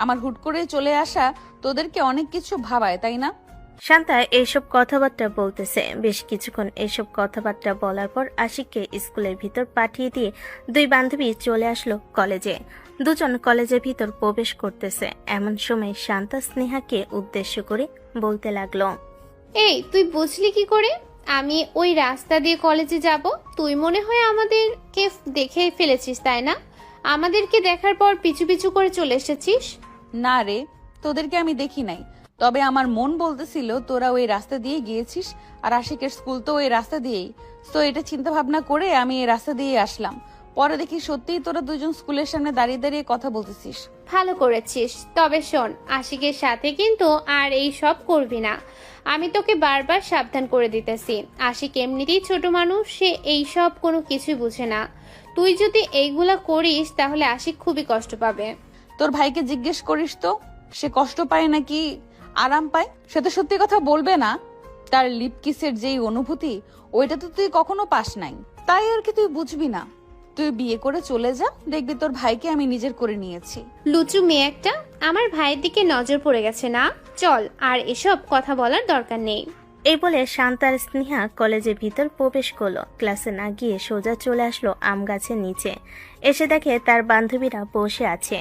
আমার হুট করে চলে আসা তোদেরকে অনেক কিছু ভাবায়, তাই না? শান্তা এইসব কথাবার্তা বলতেছে। বেশ কিছুক্ষণ এইসব কথাবার্তা বলার পর আশিককে স্কুলের ভিতর পাঠিয়ে দিয়ে দুই বান্ধবী চলে আসলো কলেজে। দুজন কলেজের ভিতর প্রবেশ করতেছে। এমন সময় শান্তা স্নেহাকে উদ্দেশ্য করে বলতে লাগলো, এই তুই বুঝলি কি করে আমি ওই রাস্তা দিয়ে কলেজে যাব? তুই মনে হয় আমাদেরকে দেখে ফেলেছিস, তাই না? আমাদেরকে দেখার পর পিছু পিছু করে চলে এসেছিস। না রে, তোদেরকে আমি দেখি নাই, তবে আমার মন বলতেছিল তোরা ওই রাস্তা দিয়ে গিয়েছিস, আর আশিকের স্কুল তো ওই রাস্তা দিয়েই। তো এটা চিন্তা ভাবনা করে আমি এই রাস্তা দিয়ে আসলাম। পরে দেখি সত্যিই তোরা দুজন স্কুলের সামনে দাঁড়িয়ে দাঁড়িয়ে কথা বলতেছিস। ভালো করেছিস। তবে শোন, আশিকের সাথে কিন্তু আর এই সব করবি না। আমি তোকে বারবার সাবধান করে দিতেছি। আশিক এমনিতেই ছোট মানুষ, সে এই সব কোনো কিছুই বুঝে না। তুই যদি এইগুলা করিস তাহলে আশিক খুবই কষ্ট পাবে। তোর ভাইকে জিজ্ঞেস করিস তো, সে কষ্ট পায় নাকি আরাম পায়? সে তো সত্যি কথা বলবে না। তার লিপ কিসের যেই অনুভূতি, ওইটা তো তুই কখনো পাস নাই, তাই আর কি তুই বুঝবি না। তুই বিয়ে করে চলে যা, দেখবি তোর ভাইকে আমি নিজের করে নিয়েছি। লুচু মেয়ে একটা, আমার ভাইয়ের দিকে নজর পড়ে গেছে না? চল, আর এসব কথা বলার দরকার নেই। এই বলে শান্তা আর স্নেহা কলেজের ভিতর প্রবেশ করলো। ক্লাসে না গিয়ে সোজা চলে আসলো আম গাছের নিচে। এসে দেখে তার বান্ধবীরা বসে আছে।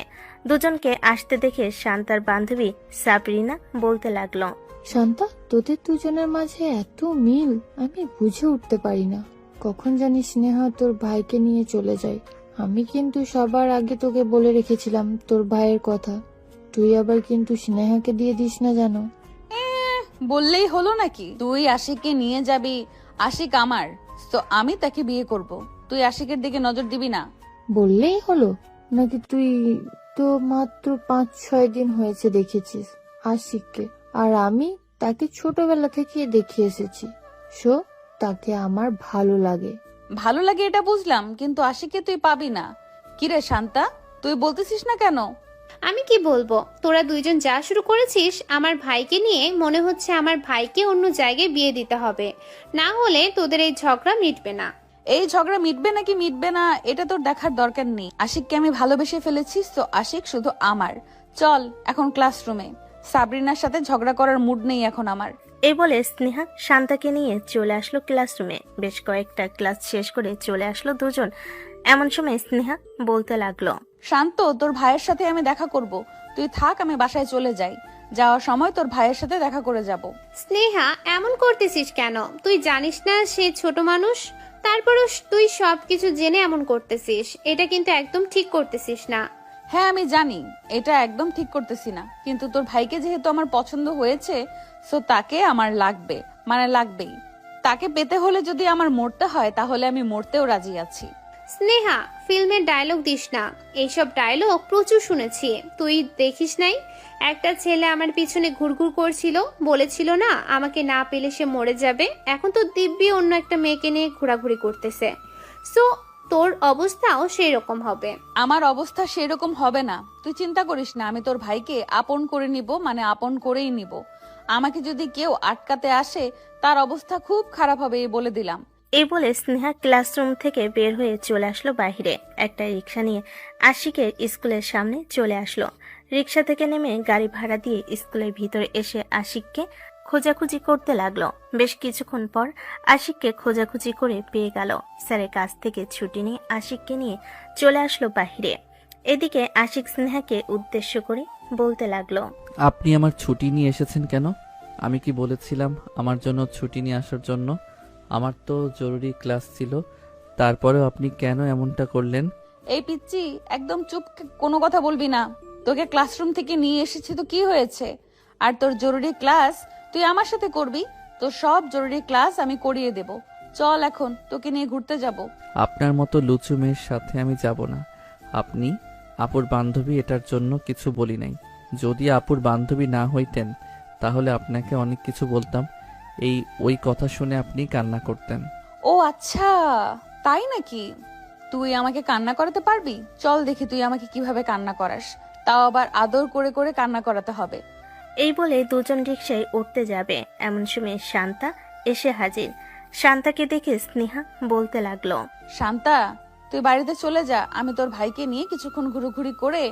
দুজনকে আসতে দেখে শান্তার বান্ধবী সাবরিনা বলতে লাগলো, শান্তা, তোদের দুজনের মাঝে এত মিল আমি বুঝে উঠতে পারি না। কখন জানি স্নেহা তোর ভাইকে নিয়ে চলে যায়। আমি কিন্তু সবার আগে তোকে বলে রেখেছিলাম তোর ভাইয়ের কথা। তুই আবার কিন্তু স্নেহাকে দিয়ে দিস না জানো। বললেই হলো নাকি? তুই আশিককে নিয়ে যাবি, আশিক আমার, তো আমি তাকে বিয়ে করব। তুই আশিকের দিকে নজর দিবি না। বললেই হলো নাকি? তুই তো মাত্র 5-6 দিন হয়েছে দেখেছিস আশিককে, আর আমি তাকে ছোটবেলা থেকে দেখে এসেছি। সো তাকে আমার ভালো লাগে। ভালো লাগে এটা বুঝলাম, কিন্তু আশিককে তুই পাবি না। কিরে শান্তা, তুই বলতেছিস না কেন? আমি কি বলবো? তোরা দুইজন যা শুরু করেছিস আমার ভাইকে নিয়ে, মনে হচ্ছে আমার ভাইকে অন্য জায়গায় বিয়ে দিতে হবে, না হলে তোদের এই ঝগড়া মিটবে না। এই ঝগড়া মিটবে নাকি মিটবে না এটা তোর দেখার দরকার নেই। আশিককে আমি ভালোবেসে ফেলেছি, তো আশিক শুধু আমার। চল এখন ক্লাসরুমে। সাবরিনার সাথে ঝগড়া করার মুড নেই এখন আমার। এই বলে স্নেহা শান্তাকে নিয়ে চলে আসলো ক্লাসরুমে। বেশ কয়েকটা ক্লাস শেষ করে চলে আসলো দুজন। এমন সময় স্নেহা বলতে লাগলো, শান্ত, তোর ভাইয়ের সাথে আমি দেখা করব, তুই থাক, আমি বাসায় চলে যাই। যাওয়ার সময় তোর ভাইয়ের সাথে দেখা করে যাব। স্নেহা, এমন করতেছিস কেন? তুই জানিস না সে ছোট মানুষ? তারপরও তুই সবকিছু জেনে এমন করতেছিস, এটা কিন্তু একদম ঠিক করতেছিস না। হ্যাঁ আমি জানি এটা একদম ঠিক করতেছি না, কিন্তু তোর ভাইকে যেহেতু আমার পছন্দ হয়েছে, সো তাকে আমার লাগবে, মানে লাগবেই। তাকে পেতে হলে যদি আমার মরতে হয় তাহলে আমি মরতেও রাজি আছি। স্নেহা, ফিল্মের ডায়লগ দিস না। এইসব ডায়লগ প্রচুর শুনেছি। তুই দেখিস নাই একটা ছেলে আমার পিছনে ঘুরঘুর করছিল, বলেছিল না আমাকে না পেলে সে মরে যাবে? এখন তো দিব্যি অন্য একটা মেয়েকে নিয়ে ঘোরাঘুরি করতেছে। সো তোর অবস্থাও সেই রকম হবে। আমার অবস্থা সেরকম হবে না, তুই চিন্তা করিস না। আমি তোর ভাইকে আপন করে নিব, মানে আপন করেই নিব। আমাকে যদি কেউ আটকাতে আসে তার অবস্থা খুব খারাপ হবে, এই বলে দিলাম। এই বলে স্নেহা ক্লাসরুম থেকে বের হয়ে চলে আসলো বাইরে। একটা রিক্সা নিয়ে আশিকের স্কুলের সামনে চলে আসলো। রিক্সা থেকে নেমে গাড়ি ভাড়া দিয়ে স্কুলের ভিতরে এসে আশিককে খোঁজাখুঁজি করতে লাগলো। বেশ কিছুক্ষণ পর আশিককে খোঁজাখুঁজি করে পেয়ে গেল। স্যারের কাছ থেকে ছুটি নিয়ে আশিককে নিয়ে চলে আসলো বাহিরে। এদিকে আশিক স্নেহাকে উদ্দেশ্য করে বলতে লাগলো, আপনি আমার ছুটি নিয়ে এসেছেন কেন? আমি কি বলেছিলাম আমার জন্য ছুটি নিয়ে আসার জন্য? আমার তো জরুরি ক্লাস ছিল, তারপরেও আপনি কেন এমনটা করলেন? এই পিচ্চি, একদম চুপ, কোনো কথা বলবি না। তোকে ক্লাসরুম থেকে নিয়ে এসেছি তো কি হয়েছে? আর তোর জরুরি ক্লাস তুই আমার সাথে করবি। তোর সব জরুরি ক্লাস আমি করিয়ে দেব। চল এখন তোকে নিয়ে ঘুরতে যাব। আপনার মতো লুচু মেয়ের সাথে আমি যাব না। আপনি আপুর বান্ধবী, এটার জন্য কিছু বলি নাই। যদি আপুর বান্ধবী না হইতেন তাহলে আপনাকে অনেক কিছু বলতাম। ওই কথা শুনে আপনি কান্না করতেন। ও আচ্ছা, তাই নাকি? তুই আমাকে কান্না করাতে পারবি? চল দেখি তুই আমাকে কিভাবে কান্না করাস। তাও আবার আদর করে করে কান্না করাতে হবে। এই বলে দুজন রিকশায় উঠতে যাবে, এমন সময় শান্তা এসে হাজির। শান্তাকে দেখে স্নেহা বলতে লাগলো, শান্তা, তুই বাড়িতে চলে যা। আমি তোর ভাইকে নিয়ে কিছুক্ষণ ঘুরোঘুরি করে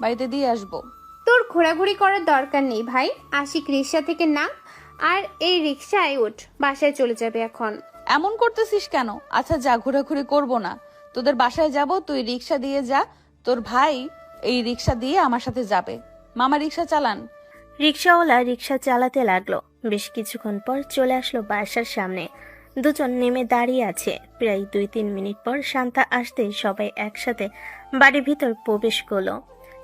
বাড়িতে দিয়ে আসবো। তোর ঘোরাঘুরি করার দরকার নেই ভাই। আশিক রিক্সা থেকে নাম আর এই রিক্সায় উঠ, বাসায় চলে যাবে এখন। এমন করতেছিস কেন? আচ্ছা যা, ঘোরাঘুরি করবো না, তোদের বাসায় যাব। তুই রিক্সা দিয়ে যা, তোর ভাই এই রিক্সা দিয়ে আমার সাথে যাবে। মামা রিক্সা চালান। রিক্সাওয়ালা রিক্সা চালাতে লাগলো। বেশ কিছুক্ষণ পর চলে আসলো বাসার সামনে। দুজন নেমে দাঁড়িয়ে আছে। প্রায় 2-3 মিনিট পর শান্তা আসতেই সবাই একসাথে বাড়ির ভিতর প্রবেশ করলো।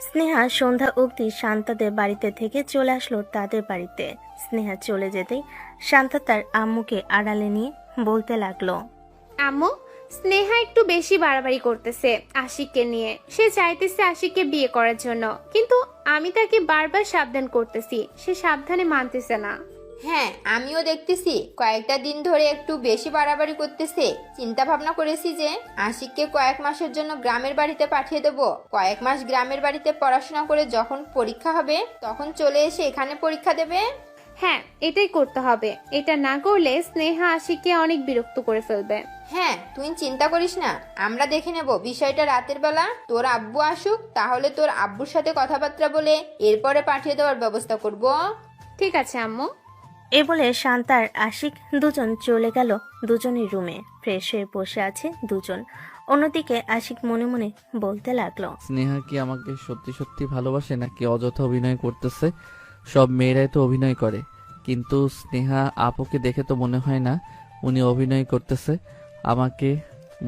স্নেহা সন্ধ্যা অবধি শান্তাদের বাড়িতে থেকে চলে আসলো তাদের বাড়িতে। স্নেহা চলে যেতেই শান্তা তার আম্মুকে আড়ালে নিয়ে বলতে লাগলো, আম্মু, স্নেহা একটু বেশি বাড়াবাড়ি করতেছে আশিককে নিয়ে। সে চাইতেছে আশিককে বিয়ে করার জন্য, কিন্তু আমি তাকে বারবার সাবধান করতেছি, সে সাবধানে মানতেছে না। হ্যাঁ, আমিও দেখতেছি কয়েকটা দিন ধরে একটু বেশি বাড়াবাড়ি করতেছে। চিন্তা ভাবনা করেছি যে আশিককে কয়েক মাসের জন্য গ্রামের বাড়িতে পাঠিয়ে দেব। কয়েক মাস গ্রামের বাড়িতে পড়াশোনা করে যখন পরীক্ষা হবে তখন চলে এসে এখানে পরীক্ষা দেবে। হ্যাঁ, এটাই করতে হবে। এটা না করলে স্নেহা আশিককে অনেক বিরক্ত করে ফেলবে। হ্যাঁ, তুই চিন্তা করিস না, আমরা দেখে নেব বিষয়টা। রাতের বেলা তোর আব্বু আসুক, তাহলে তোর আব্বুর সাথে কথাবার্তা বলে এরপরে পাঠিয়ে দেওয়ার ব্যবস্থা করব। ঠিক আছে আম্মু। এ বলে শান্তা আর আশিক দুজন চলে গেল দুজনের রুমে। ফ্রেশ হয়ে বসে আছে দুজন। অন্যদিকে আশিক মনে মনে বলতে লাগলো, স্নেহা কি আমাকে সত্যি সত্যি ভালোবাসে নাকি অযথা অভিনয় করতেছে? সব মেয়েরাই তো অভিনয় করে, কিন্তু স্নেহা আপুকে দেখে তো মনে হয় না উনি অভিনয় করতেছে। আমাকে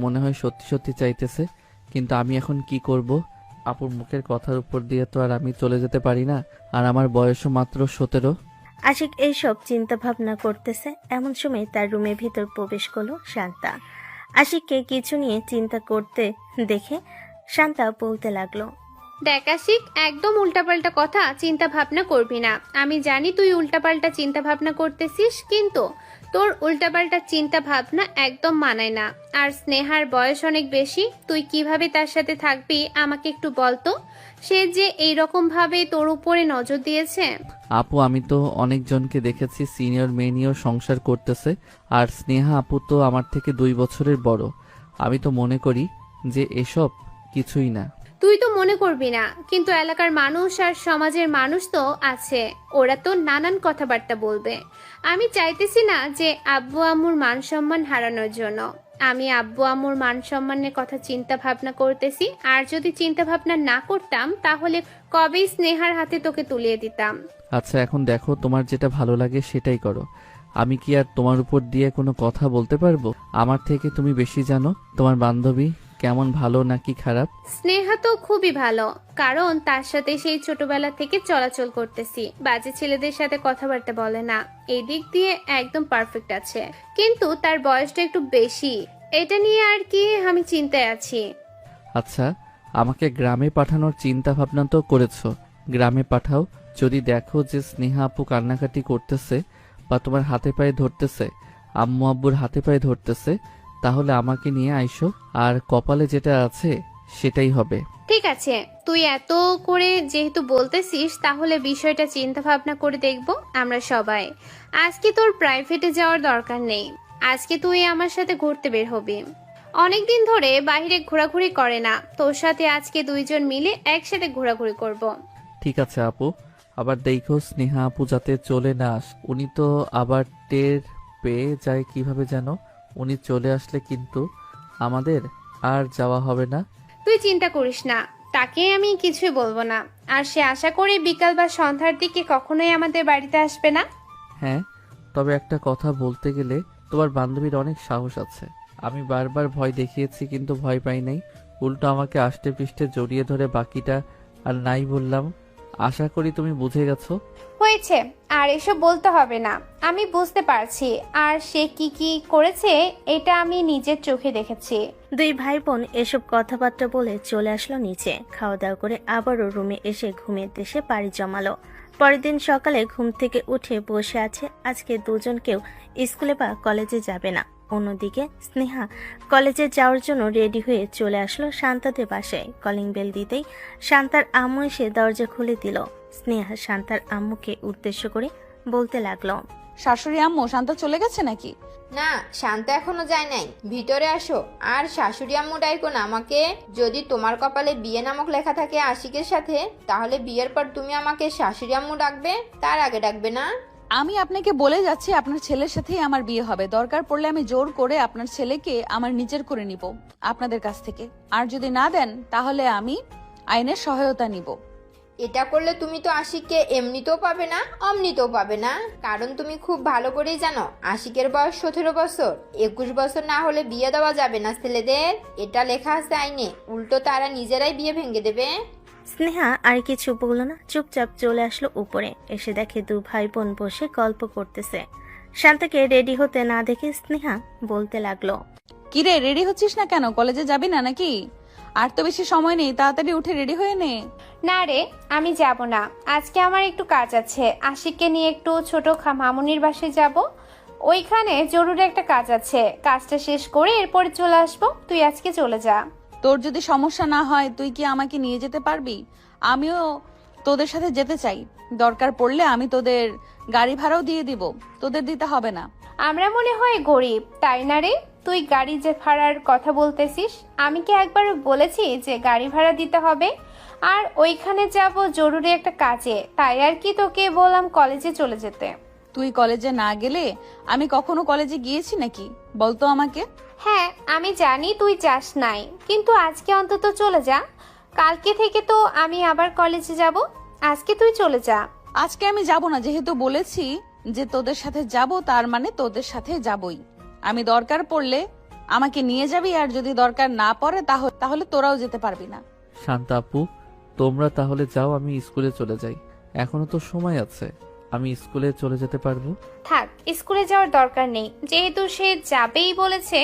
মনে হয় সত্যি সত্যি চাইতেছে। কিন্তু আমি এখন কি করব? আপুর মুখের কথার উপর দিয়ে তো আর আমি চলে যেতে পারি না। আর আমার বয়সও মাত্র 17। আশিক এইসব চিন্তা ভাবনা করতেছে, এমন সময় তার রুমের ভিতর প্রবেশ করলো শান্তা। আশিককে কিছু নিয়ে চিন্তা করতে দেখে শান্তা বলতে লাগলো, দেখ আশিক, একদম উল্টাপাল্টা কথা চিন্তা ভাবনা করবি না। আমি জানি তুই উল্টাপাল্টা চিন্তা ভাবনা করতেছিস, কিন্তু তোর উল্টাপাল্টা চিন্তা ভাবনা একদম মানায় না। আর স্নেহার বয়স অনেক বেশি, তুই কিভাবে তার সাথে থাকবি আমাকে একটু বলতো। সে যে এইরকম ভাবে তোর উপরে নজর দিয়েছে। আপু, আমি তো অনেকজনকে দেখেছি সিনিয়র মেয়ে নিয়েও সংসার করতেছে, আর স্নেহা আপু তো আমার থেকে 2 বছরের বড়। আমি তো মনে করি যে এসব কিছুই না। তুই তো মনে করবি না, কিন্তু এলাকার মানুষ আর সমাজের মানুষ তো আছে, ওরা তো নানান কথাবার্তা বলবে। আমি চাইতেছি না যে আব্বু আম্মুর মান সম্মান হারানোর জন্য। আমি আব্বু আম্মুর মান সম্মানের কথা চিন্তা ভাবনা করতেছি। আর যদি চিন্তা ভাবনা না করতাম তাহলে কবেই স্নেহার হাতে তোকে তুলিয়ে দিতাম। আচ্ছা, এখন দেখো, তোমার যেটা ভালো লাগে সেটাই করো। আমি কি আর তোমার উপর দিয়ে কোনো কথা বলতে পারবো? আমার থেকে তুমি বেশি জানো তোমার বান্ধবী কেমন, ভালো নাকি খারাপ। স্নেহা তো খুবই ভালো, কারণ তার সাথে সেই ছোটবেলা থেকে চলাচল করতেছি। বাজে ছেলেদের সাথে কথাবার্তা বলে না, এই দিক দিয়ে একদম পারফেক্ট আছে। কিন্তু তার বয়সটা একটু বেশি, এটা নিয়ে আর কি আমি চিন্তায় আছি। আচ্ছা, আমাকে গ্রামে পাঠানোর চিন্তা ভাবনা তো করেছো। গ্রামে পাঠাও। যদি দেখো যে স্নেহা আপু কান্নাকাটি করতেছে বা তোমার হাতে পায়ে ধরতেছে, আম্মু আব্বুর হাতে পায়ে ধরতেছে, তাহলে আমাকে নিয়ে আইসো। আর কপালে যেটা আছে সেটাই হবে। ঠিক আছে, তুই এত করে যেহেতু বলতেছিস, তাহলে বিষয়টা চিন্তা ভাবনা করে দেখব আমরা সবাই। আজকে তোর প্রাইভেটে যাওয়ার দরকার নেই, আজকে তুই আমার সাথে ঘুরতে বের হবি। অনেকদিন ধরে বাইরে ঘোরাঘুরি করে না, তোর সাথে আজকে দুইজন মিলে একসাথে ঘোরাঘুরি করব। ঠিক আছে আপু, আবার দেখো স্নেহা আপু যাতে চলে না আস। উনি তো আবার টের পেয়ে যায় কিভাবে যেন। উনি চলে আসলে কিন্তু আমাদের আর যাওয়া হবে না। তুই চিন্তা করিস না, তাকে আমি কিছুই বলবো না। আর সে আশা করি বিকাল বা সন্ধ্যার দিকে কখনোই আমাদের বাড়িতে আসবে না। হ্যাঁ, তবে একটা কথা বলতে গেলে তোমার বান্ধবীর অনেক সাহস আছে। আমি বারবার ভয় দেখিয়েছি কিন্তু ভয় পাই নাই। উল্টো আমাকে আষ্টে পৃষ্ঠে জড়িয়ে ধরে বাকিটা আর নাই বললাম। আশা করি তুমি বুঝে গেছো। হয়েছে, আর এসব বলতে হবে না, আমি বুঝতে পারছি। আর সে কি কি করেছে এটা আমি নিজের চোখে দেখেছি। দুই ভাই বোন এসব কথাবার্তা বলে চলে আসলো নিচে। খাওয়া দাওয়া করে আবারও রুমে এসে ঘুমের দেশে পাড়ি জমালো। পরের দিন সকালে ঘুম থেকে উঠে বসে আছে। আজকে দুজনকেও স্কুলে বা কলেজে যাবে না। অন্যদিকে স্নেহা কলেজে যাওয়ার জন্য রেডি হয়ে চলে আসলো শান্তাদের বাসায়। কলিং বেল দিতেই শান্তার আম্মু এসে দরজা খুলে দিল। স্নেহা শান্তার আম্মুকে উদ্দেশ্য করে বলতে লাগলো, শাশুড়ি আম্মু, শান্ত চলে গেছে নাকি? না, শান্ত এখনো যায় নাই, ভিতরে আসো। আর শাশুড়ি আম্মু ডাইকো না আমাকে। যদি তোমার কপালে বিয়ে নামক লেখা থাকে আশিকের সাথে, তাহলে বিয়ের পর তুমি আমাকে শাশুড়ি আম্মু ডাকবে, তার আগে ডাকবে না। আমি আপনাকে বলে যাচ্ছি আপনার ছেলের সাথেই আমার বিয়ে হবে। দরকার পড়লে আমি জোর করে আপনার ছেলেকে আমার নিজের করে নিব আপনাদের কাছ থেকে। আর যদি না দেন তাহলে আমি আইনের সহায়তা নিব। এটা করলে তুমি তো আশিককে এমনিতেও পাবে না, অমনিতেও পাবে না। কারণ তুমি খুব ভালো করেই জানো আশিকের বয়স 17 বছর। 21 বছর না হলে বিয়ে দেওয়া যাবে না ছেলেদের, এটা লেখা আছে আইনে। উল্টো তারা নিজেরাই বিয়ে ভেঙে দেবে। স্নেহা আর কিছু বলল না, চুপচাপ চলে আসলো উপরে। এসে দেখে দু ভাই বোন বসে গল্প করতেছে। শান্তাকে রেডি হতে না দেখে স্নেহা বলতে লাগলো, কিরে, রেডি হচ্ছিস না কেন? কলেজে যাবি না নাকি? আর তো বেশি সময় নেই, তাড়াতাড়ি উঠে রেডি হয়ে নে। না রে, আমি যাব না। আজকে আমার একটু কাজ আছে। আশিককে নিয়ে একটু ছোট মামুনির বাসায় যাব। ওইখানে জরুরি একটা কাজ আছে। কাজটা শেষ করে এরপরে চলে আসবো। তুই আজকে চলে যা। তোর যদি সমস্যা না হয় তুই কি আমাকে নিয়ে যেতে পারবি? আমিও তোদের সাথে যেতে চাই। দরকার পড়লে আমি তোদের গাড়ি ভাড়াও দিয়ে দিব, তোদের দিতে হবে না। আমরা মনে হয় গরিব, তাই না রে? তুই গাড়ি যে ভাড়ার কথা বলতেছিস, আমি কি একবার বলেছি যে গাড়ি ভাড়া দিতে হবে? আর ওইখানে যাব জরুরি একটা কাজে, তাই আর কি তোকে বললাম কলেজে চলে যেতে। তুই কলেজে না গেলে আমি কখনো কলেজে গিয়েছি নাকি? বলতো আমাকে। হ্যাঁ, আমি জানি তুই যাস নাই, কিন্তু আজকে অন্তত চলে যা। কালকে থেকে তো আমি আবার কলেজে যাব। আজকে তুই চলে যা। আজকে আমি যাব না, যেহেতু বলেছি যে তোদের সাথে যাব, তার মানে তোদের সাথে যাবই। আমি দরকার পড়লে আমাকে নিয়ে যাবি, আর যদি দরকার না পড়ে তাহলে তোরাও যেতে পারবি না। শান্তা আপু, তোমরা তাহলে যাও, আমি স্কুলে চলে যাই। এখনো তো সময় আছে, আমি স্কুলে চলে যেতে পারবো। থাক, স্কুলে যাওয়ার দরকার নেই। যেহেতু সে যাবেই বলেছে,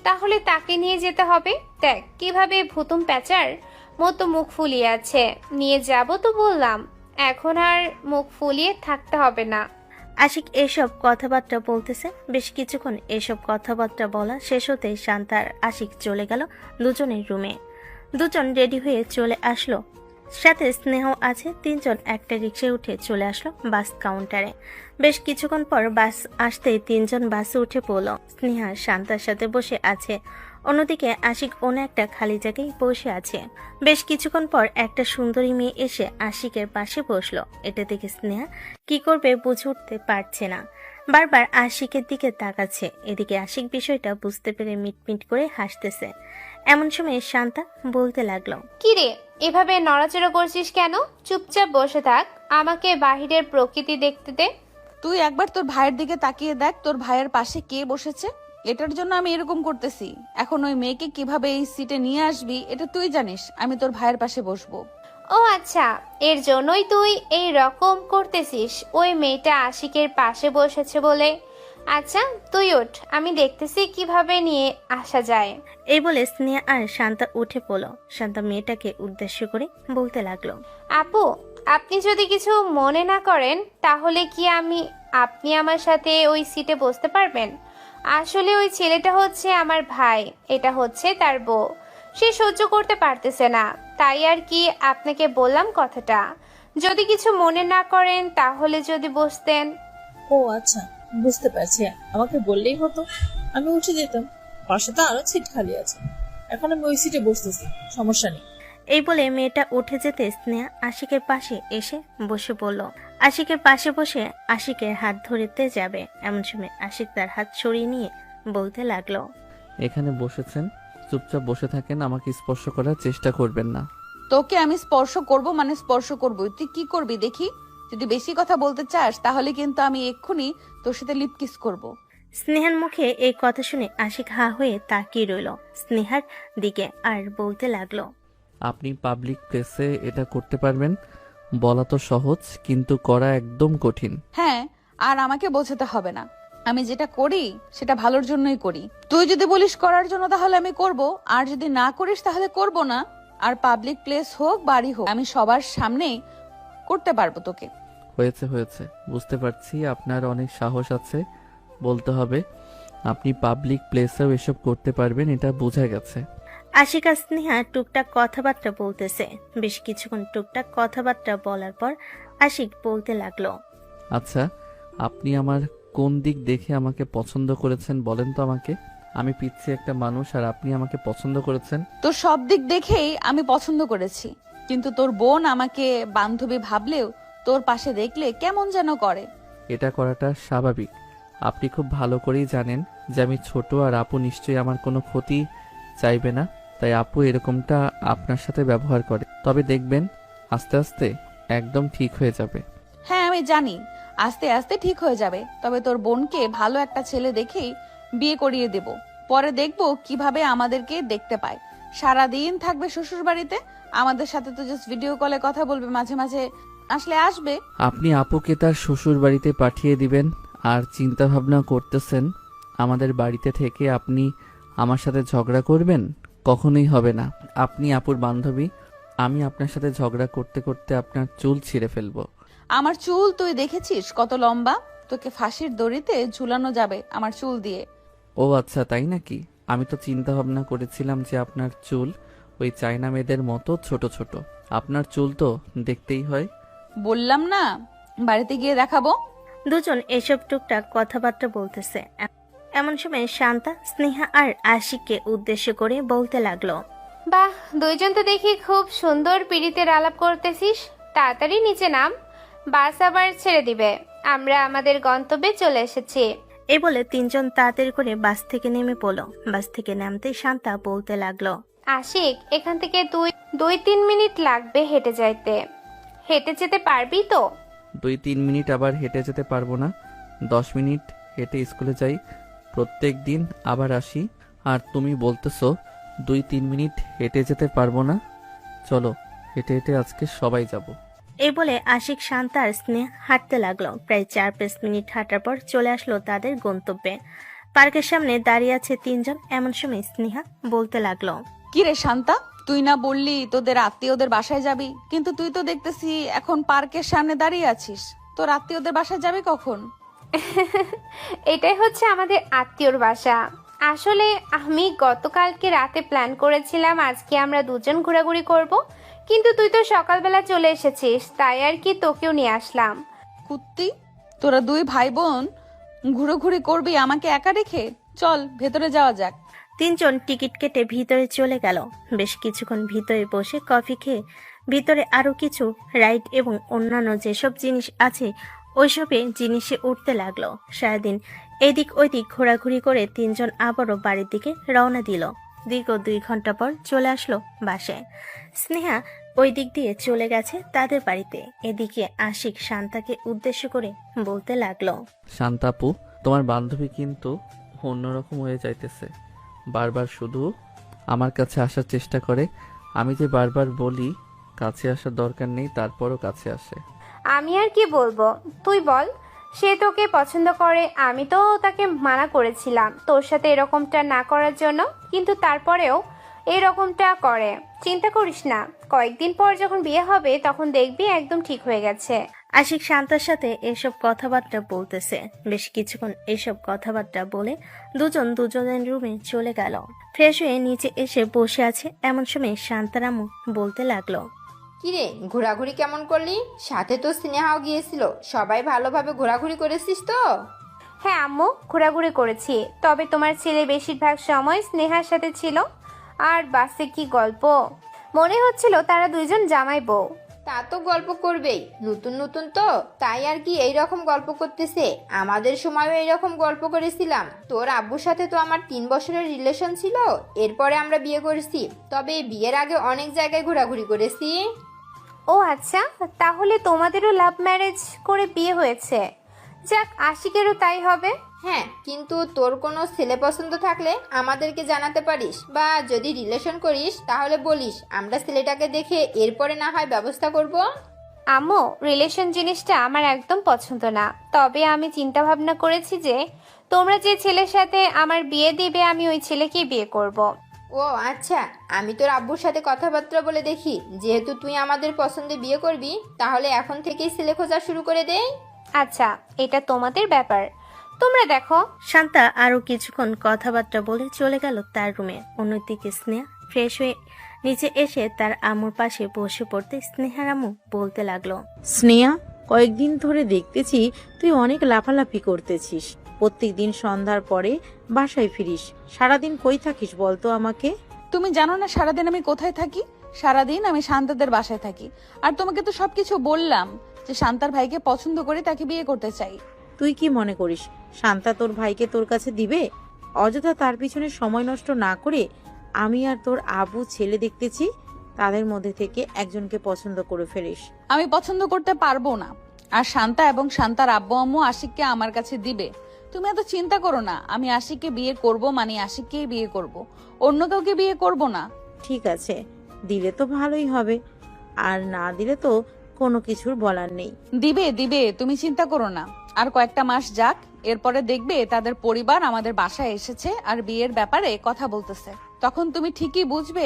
তাহলে তাকে নিয়ে যেতে হবে। দেখ কিভাবে ভুতুম প্যাচার মতো মুখ ফুলিয়ে আছে। নিয়ে যাব তো বললাম, এখন আর মুখ ফুলিয়ে থাকতে হবে না। আশিক এসব কথাবার্তা বলতেছে। বেশ কিছুক্ষণ এসব কথাবার্তা বলা শেষ হতে শান্তা আর আশিক চলে গেল দুজনের রুমে। দুজন রেডি হয়ে চলে আসলো, সাথে স্নেহ আছে। তিনজন একটা রিক্সায় উঠে চলে আসলো বাস কাউন্টারে। বেশ কিছুক্ষণ পর বাস আসতেই তিনজন বাসে উঠে পড়লো। স্নেহা শান্তার সাথে বসে আছে, অন্যদিকে আশিক অন্য একটা খালি জায়গায় বসে আছে। বেশ কিছুক্ষণ পর একটা সুন্দরী মেয়ে এসে আশিকের পাশে বসলো। এটা দেখে স্নেহা কি করবে বুঝে উঠতে পারছে না, বারবার আশিকের দিকে তাকাচ্ছে। এদিকে আশিক বিষয়টা বুঝতে পেরে মিটমিট করে হাসতেছে। এমন সময় শান্তা বলতে লাগলো, কি রে, এভাবে নড়াচড়া করছিস কেন? চুপচাপ বসে থাক, আমাকে বাহিরের প্রকৃতি দেখতে দে। তুই একবার তোর ভাইয়ের দিকে তাকিয়ে দেখ, তোর ভাইয়ের পাশে কে বসেছে। এটার জন্য আমি এরকম করতেছি। এখন ওই মেয়েকে কিভাবে এই সিটে নিয়ে আসবি এটা তুই জানিস। আমি তোর ভাইয়ের পাশে বসবো। ও আচ্ছা, এর জন্যই তুই এই রকম করতেছিস। ওই মেয়েটা আশিকের পাশে বসেছে বলে। আচ্ছা তুই ওঠ, আমি দেখতেছি কিভাবে নিয়ে আসা যায়। এই বলে স্নেহা আর শান্তা উঠে পড়লো। শান্তা মেয়েটাকে উদ্দেশ্য করে বলতে লাগলো, আপু, আপনি যদি কিছু মনে না করেন তাহলে কি আপনি আমার সাথে ওই সিটে বসতে পারবেন? আসলে ওই ছেলেটা হচ্ছে আমার ভাই, এটা হচ্ছে তার বউ। সে সহ্য করতে পারতেছে না, তাই আর কি আপনাকে বললাম কথাটা। যদি কিছু মনে না করেন তাহলে যদি বসতেন। ও আচ্ছা, বুঝতে পারছি। আমাকে বললেই হতো, আমি উঠে যেতাম। পাশে তো আরো সিট খালি আছে, এখন আমি ওই সিটে বসতেছি, সমস্যা নেই। এই বলে মেয়েটা উঠে যেতে স্নেহা আশিকের পাশে এসে বসে পড়ল। আশিকের পাশে বসে আশিকের হাত ধরতে যাবে, এমন সময় আশিক তার হাত সরিয়ে নিয়ে বলতে লাগলো, এখানে বসেছেন, চুপচাপ বসে থাকেন, আমাকে স্পর্শ করার চেষ্টা করবেন না। তোকে আমি স্পর্শ করব মানে স্পর্শ করব। তুই কি করবি দেখি? যদি বেশি কথা বলতে চাস তাহলে কিন্তু আমি এক্ষুনি তোর সাথে লিপ কিস করব। স্নেহার মুখে এই কথা শুনে আশিক হা হয়ে তাকিয়ে রইল স্নেহার দিকে আর বলতে লাগলো, আপনি পাবলিক প্লেসে এটা করতে পারবেন? বলা তো সহজ, কিন্তু করা একদম কঠিন। হ্যাঁ, আর আমাকে বোঝাতে হবে না। আমি যেটা করি সেটা ভালোর জন্যই করি। তুই যদি বলিস করার জন্য তাহলে আমি করব, আর যদি না করিস তাহলে করব না। আর পাবলিক প্লেস হোক বাড়ি হোক, আমি সবার সামনেই করতে পারবো তোকে। হয়েছে হয়েছে, বুঝতে পারছি আপনার অনেক সাহস আছে। বলতে হবে আপনি পাবলিক প্লেসেও এসব করতে পারবেন, এটা বোঝা গেছে। আশিক আর স্নেহা টুকটাক কথাবার্তা বলতেছে। বেশ কিছুক্ষণ টুকটাক কথাবার্তা বলার পর আশিক বলতে লাগলো, আচ্ছা, আপনি আমার কোন দিক দেখে আমাকে পছন্দ করেছেন বলেন তো আমাকে? আমি পিচ্ছি একটা মানুষ আর আপনি আমাকে পছন্দ করেছেন। তোর সব দিক দেখেই আমি পছন্দ করেছি, কিন্তু তোর বোন আমাকে বান্ধবী ভাবলেও তোর পাশে দেখলে কেমন যেন করে। এটা করাটা স্বাভাবিক। আপনি খুব ভালো করেই জানেন যে আমি ছোট, আর আপু নিশ্চয়ই আমার কোনো ক্ষতি চাইবে না, তাই আপু এরকমটা আপনার সাথে ব্যবহার করে। তবে দেখবেন আস্তে আস্তে একদম ঠিক হয়ে যাবে। হ্যাঁ, আমি জানি আস্তে আস্তে ঠিক হয়ে যাবে। তবে তোর বোনকে ভালো একটা ছেলে দেখেই বিয়ে করিয়ে দেব। পরে দেখবো কিভাবে আমাদেরকে দেখতে পায়। সারাদিন থাকবে শ্বশুর বাড়িতে, আমাদের সাথে তো জাস্ট ভিডিও কলে কথা বলবে, মাঝে মাঝে আসলে আসবে। আপনি আপুকে তার শ্বশুর বাড়িতে পাঠিয়ে দিবেন, আর চিন্তা ভাবনা করতেছেন আমাদের বাড়িতে থেকে আপনি আমার সাথে ঝগড়া করবেন? কখনোই হবে না। আপনি আপুর বান্ধবী, আমি আপনার সাথে ঝগড়া করতে করতে আপনার চুল ছিঁড়ে ফেলবো। আমার চুল তুই দেখেছিস কত লম্বা? তোকে ফাঁসির দড়িতে ঝুলানো যাবে আমার চুল দিয়ে। ও আচ্ছা, তাই নাকি? আমি তো চিন্তা ভাবনা করেছিলাম যে আপনার চুল ওই চায়না মেয়েদের মতো ছোট ছোট। আপনার চুল তো দেখতেই হয়। বললাম না, বাড়িতে গিয়ে দেখাবো। দুজন এসব টুকটাক কথাবার্তা বলতেছে। এমন সময় শান্তা স্নেহা আর আশিককে উদ্দেশ্য করে বলতে লাগলো, বাহ, দুইজন তো দেখি খুব সুন্দর পিড়িতের আলাপ করতেছিস। তাড়াতাড়ি নিচে নাম, বাস আবার ছেড়ে দিবে। আমরা আমাদের গন্তব্যে চলে এসেছি। এই বলে তিনজন তাড়াতাড়ি করে বাস থেকে নেমে পড়লো। বাস থেকে নামতে শান্তা বলতে লাগলো, আশিক, এখান থেকে 2-3 মিনিট লাগবে হেঁটে যাইতে। হেঁটে যেতে পারবি তো? 2-3 মিনিট আবার হেঁটে যেতে পারবো না। 10 মিনিট হেঁটে স্কুলে যাই প্রত্যেক দিন, আবার আসি, আর তুমি বলতেছো 2-3 মিনিট হেঁটে যেতে পারবো না? চলো হেঁটে হেঁটে আজকে সবাই যাব। এই বলে আশিক শান্তা আর স্নেহ হাঁটতে লাগলো। প্রায় 4-5 মিনিট হাঁটার পর চলে আসলো তাদের গন্তব্যে। পার্কের সামনে দাঁড়িয়ে আছে তিনজন। এমন সময় স্নেহা বলতে লাগলো, কি রে শান্তা, তুই না বললি তোদের আত্মীয়দের বাসায় যাবি, কিন্তু তুই তো দেখতেছি এখন পার্কের সামনে দাঁড়িয়ে আছিস। তোর আত্মীয়দের বাসায় যাবি কখন? এটাই হচ্ছে আমাদের আত্মীয়র বাসা। আসলে আমি গতকালকে রাতে প্ল্যান করেছিলাম আজকে আমরা দুজন ঘোরাঘুরি করব, কিন্তু তুই তো সকালবেলা চলে এসেছিস, তাই আর কি তোকেও নিয়ে আসলাম। কুত্তি, তোরা দুই ভাই বোন ঘুরোঘুরি করবি আমাকে একা রেখে? চল ভেতরে যাওয়া যাক। তিনজন টিকিট কেটে ভিতরে চলে গেল। বেশ কিছুক্ষণ ভিতরে বসে কফি খেয়ে ভিতরে আরো কিছু রাইড এবং অন্যান্য যেসব জিনিস আছে ওইসবে জিনিসে উঠতে লাগলো। সারাদিন এদিক ওইদিক ঘোরাঘুরি করে তিনজন আবারও বাড়ির দিকে রওনা দিল। দীর্ঘ 2 ঘন্টা পর চলে আসলো বাসায়। স্নেহা ওই দিক দিয়ে চলে গেছে তাদের বাড়িতে। এদিকে আশিক শান্তাকে উদ্দেশ্য করে বলতে লাগলো, শান্তাপু, তোমার বান্ধবী কিন্তু অন্যরকম হয়ে যাইতেছে। বারবার শুধু আমার কাছে আসার চেষ্টা করে। আমি যে বারবার বলি কাছে আসার দরকার নেই, তারপরও কাছে আসে। আমি আর কি বলবো, তুই বল। সে তোকে পছন্দ করে, আমি তো তাকে মানা করেছিলাম তোর সাথে এরকমটা না করার জন্য, কিন্তু তারপরেও এরকমটা করে। চিন্তা করিস না, কয়েকদিন পর যখন বিয়ে হবে তখন দেখবি একদম ঠিক হয়ে গেছে। আশিক শান্তার সাথে এসব কথাবার্তা বলতেছে। বেশ কিছুক্ষণ এসব কথাবার্তা বলে দুজন দুজনের রুমে চলে গেল। ফ্রেশ হয়ে নিচে এসে বসে আছে। এমন সময় শান্তারামু বলতে লাগলো, কিরে, ঘোরাঘুরি কেমন করলি? সাথে তো স্নেহাও গিয়েছিল। সবাই ভালোভাবে ঘোরাঘুরি করেছিস তো? হ্যাঁ আম্মু, ঘোরাঘুরি করেছি, তবে তোমার ছেলে বেশিরভাগ সময় স্নেহার সাথে ছিল। আর বাসে কি গল্প, মনে হচ্ছিল তারা দুইজন জামাই বউ। তা তো গল্প করবেই, নতুন নতুন তো, তাই আর কি এইরকম গল্প করতেছে। আমাদের সময়ও এইরকম গল্প করেছিলাম। তোর আব্বুর সাথে তো আমার 3 বছরের রিলেশন ছিল, এরপরে আমরা বিয়ে করেছি। তবে বিয়ের আগে অনেক জায়গায় ঘোরাঘুরি করেছি। ও আচ্ছা, তাহলে তোমাদেরও লাভ ম্যারেজ করে বিয়ে হয়েছে। যাক, আশিকেরও তাই হবে। হ্যাঁ, কিন্তু তোর কোনো ছেলে পছন্দ থাকলে আমাদেরকে জানাতে পারিস, বা যদি রিলেশন করিস তাহলে বলিস, আমরা ছেলেটাকে দেখে এরপরে না হয় ব্যবস্থা করব। আম্মু, রিলেশন জিনিসটা আমার একদম পছন্দ না। তবে আমি চিন্তা ভাবনা করেছি যে তোমরা যে ছেলের সাথে আমার বিয়ে দিবে আমি ওই ছেলেকেই বিয়ে করব। ও আচ্ছা, আমি তোর আব্বুর সাথে কথাবার্তা বলে দেখি। যেহেতু তুই আমাদের পছন্দে বিয়ে করবি, তাহলে এখন থেকেই ছেলে খোঁজা শুরু করে দেই। আচ্ছা, এটা তোমাদের ব্যাপার, তোমরা দেখো। শান্তা আরো কিছুক্ষণ কথাবার্তা বলে চলে গেল তার রুমে। অন্যদিকে স্নেহা ফ্রেশ হয়ে নিচে এসে তার আম্মুর পাশে বসে পড়তে স্নেহার আম্মু বলতে লাগলো, স্নেহা, কয়েকদিন ধরে দেখতেছি তুই অনেক লাফালাফি করতেছিস। প্রত্যেকদিন সন্ধ্যার পরে বাসায় ফিরিস। সারাদিন কই থাকিস বলতো আমাকে? তুমি জানো না সারাদিন আমি কোথায় থাকি? সারাদিন আমি শান্তাদের বাসায় থাকি। আর তোমাকে তো সবকিছু বললাম যে শান্তার ভাইকে পছন্দ করে তাকে বিয়ে করতে চাই। তুই কি মনে করিস শান্তা তোর ভাইকে তোর কাছে দিবে? অযথা তার পিছনে সময় নষ্ট না করে আমি আর তোর আবু ছেলে দেখতেছি, তাদের মধ্যে থেকে একজনকে পছন্দ করে ফেলিস। আমি পছন্দ করতে পারবো না। আর শান্তা এবং শান্তার আব্বু আম্মু আশিককে আমার কাছে দিবে। তুমি এত চিন্তা করো না। আমি আশিককে বিয়ে করব, মানে আশিককেই বিয়ে করব, অন্য কাউকে বিয়ে করব না। ঠিক আছে, দিলে তো ভালোই হবে, আর না দিলে তো কোনো কিছুর বলার নেই। দিবে দিবে, তুমি চিন্তা করো না। আর কয়েকটা মাস যাক, এরপরে দেখবে তাদের পরিবার আমাদের বাসায় এসেছে আর বিয়ের ব্যাপারে কথা বলতেছে। তখন তুমি ঠিকই বুঝবে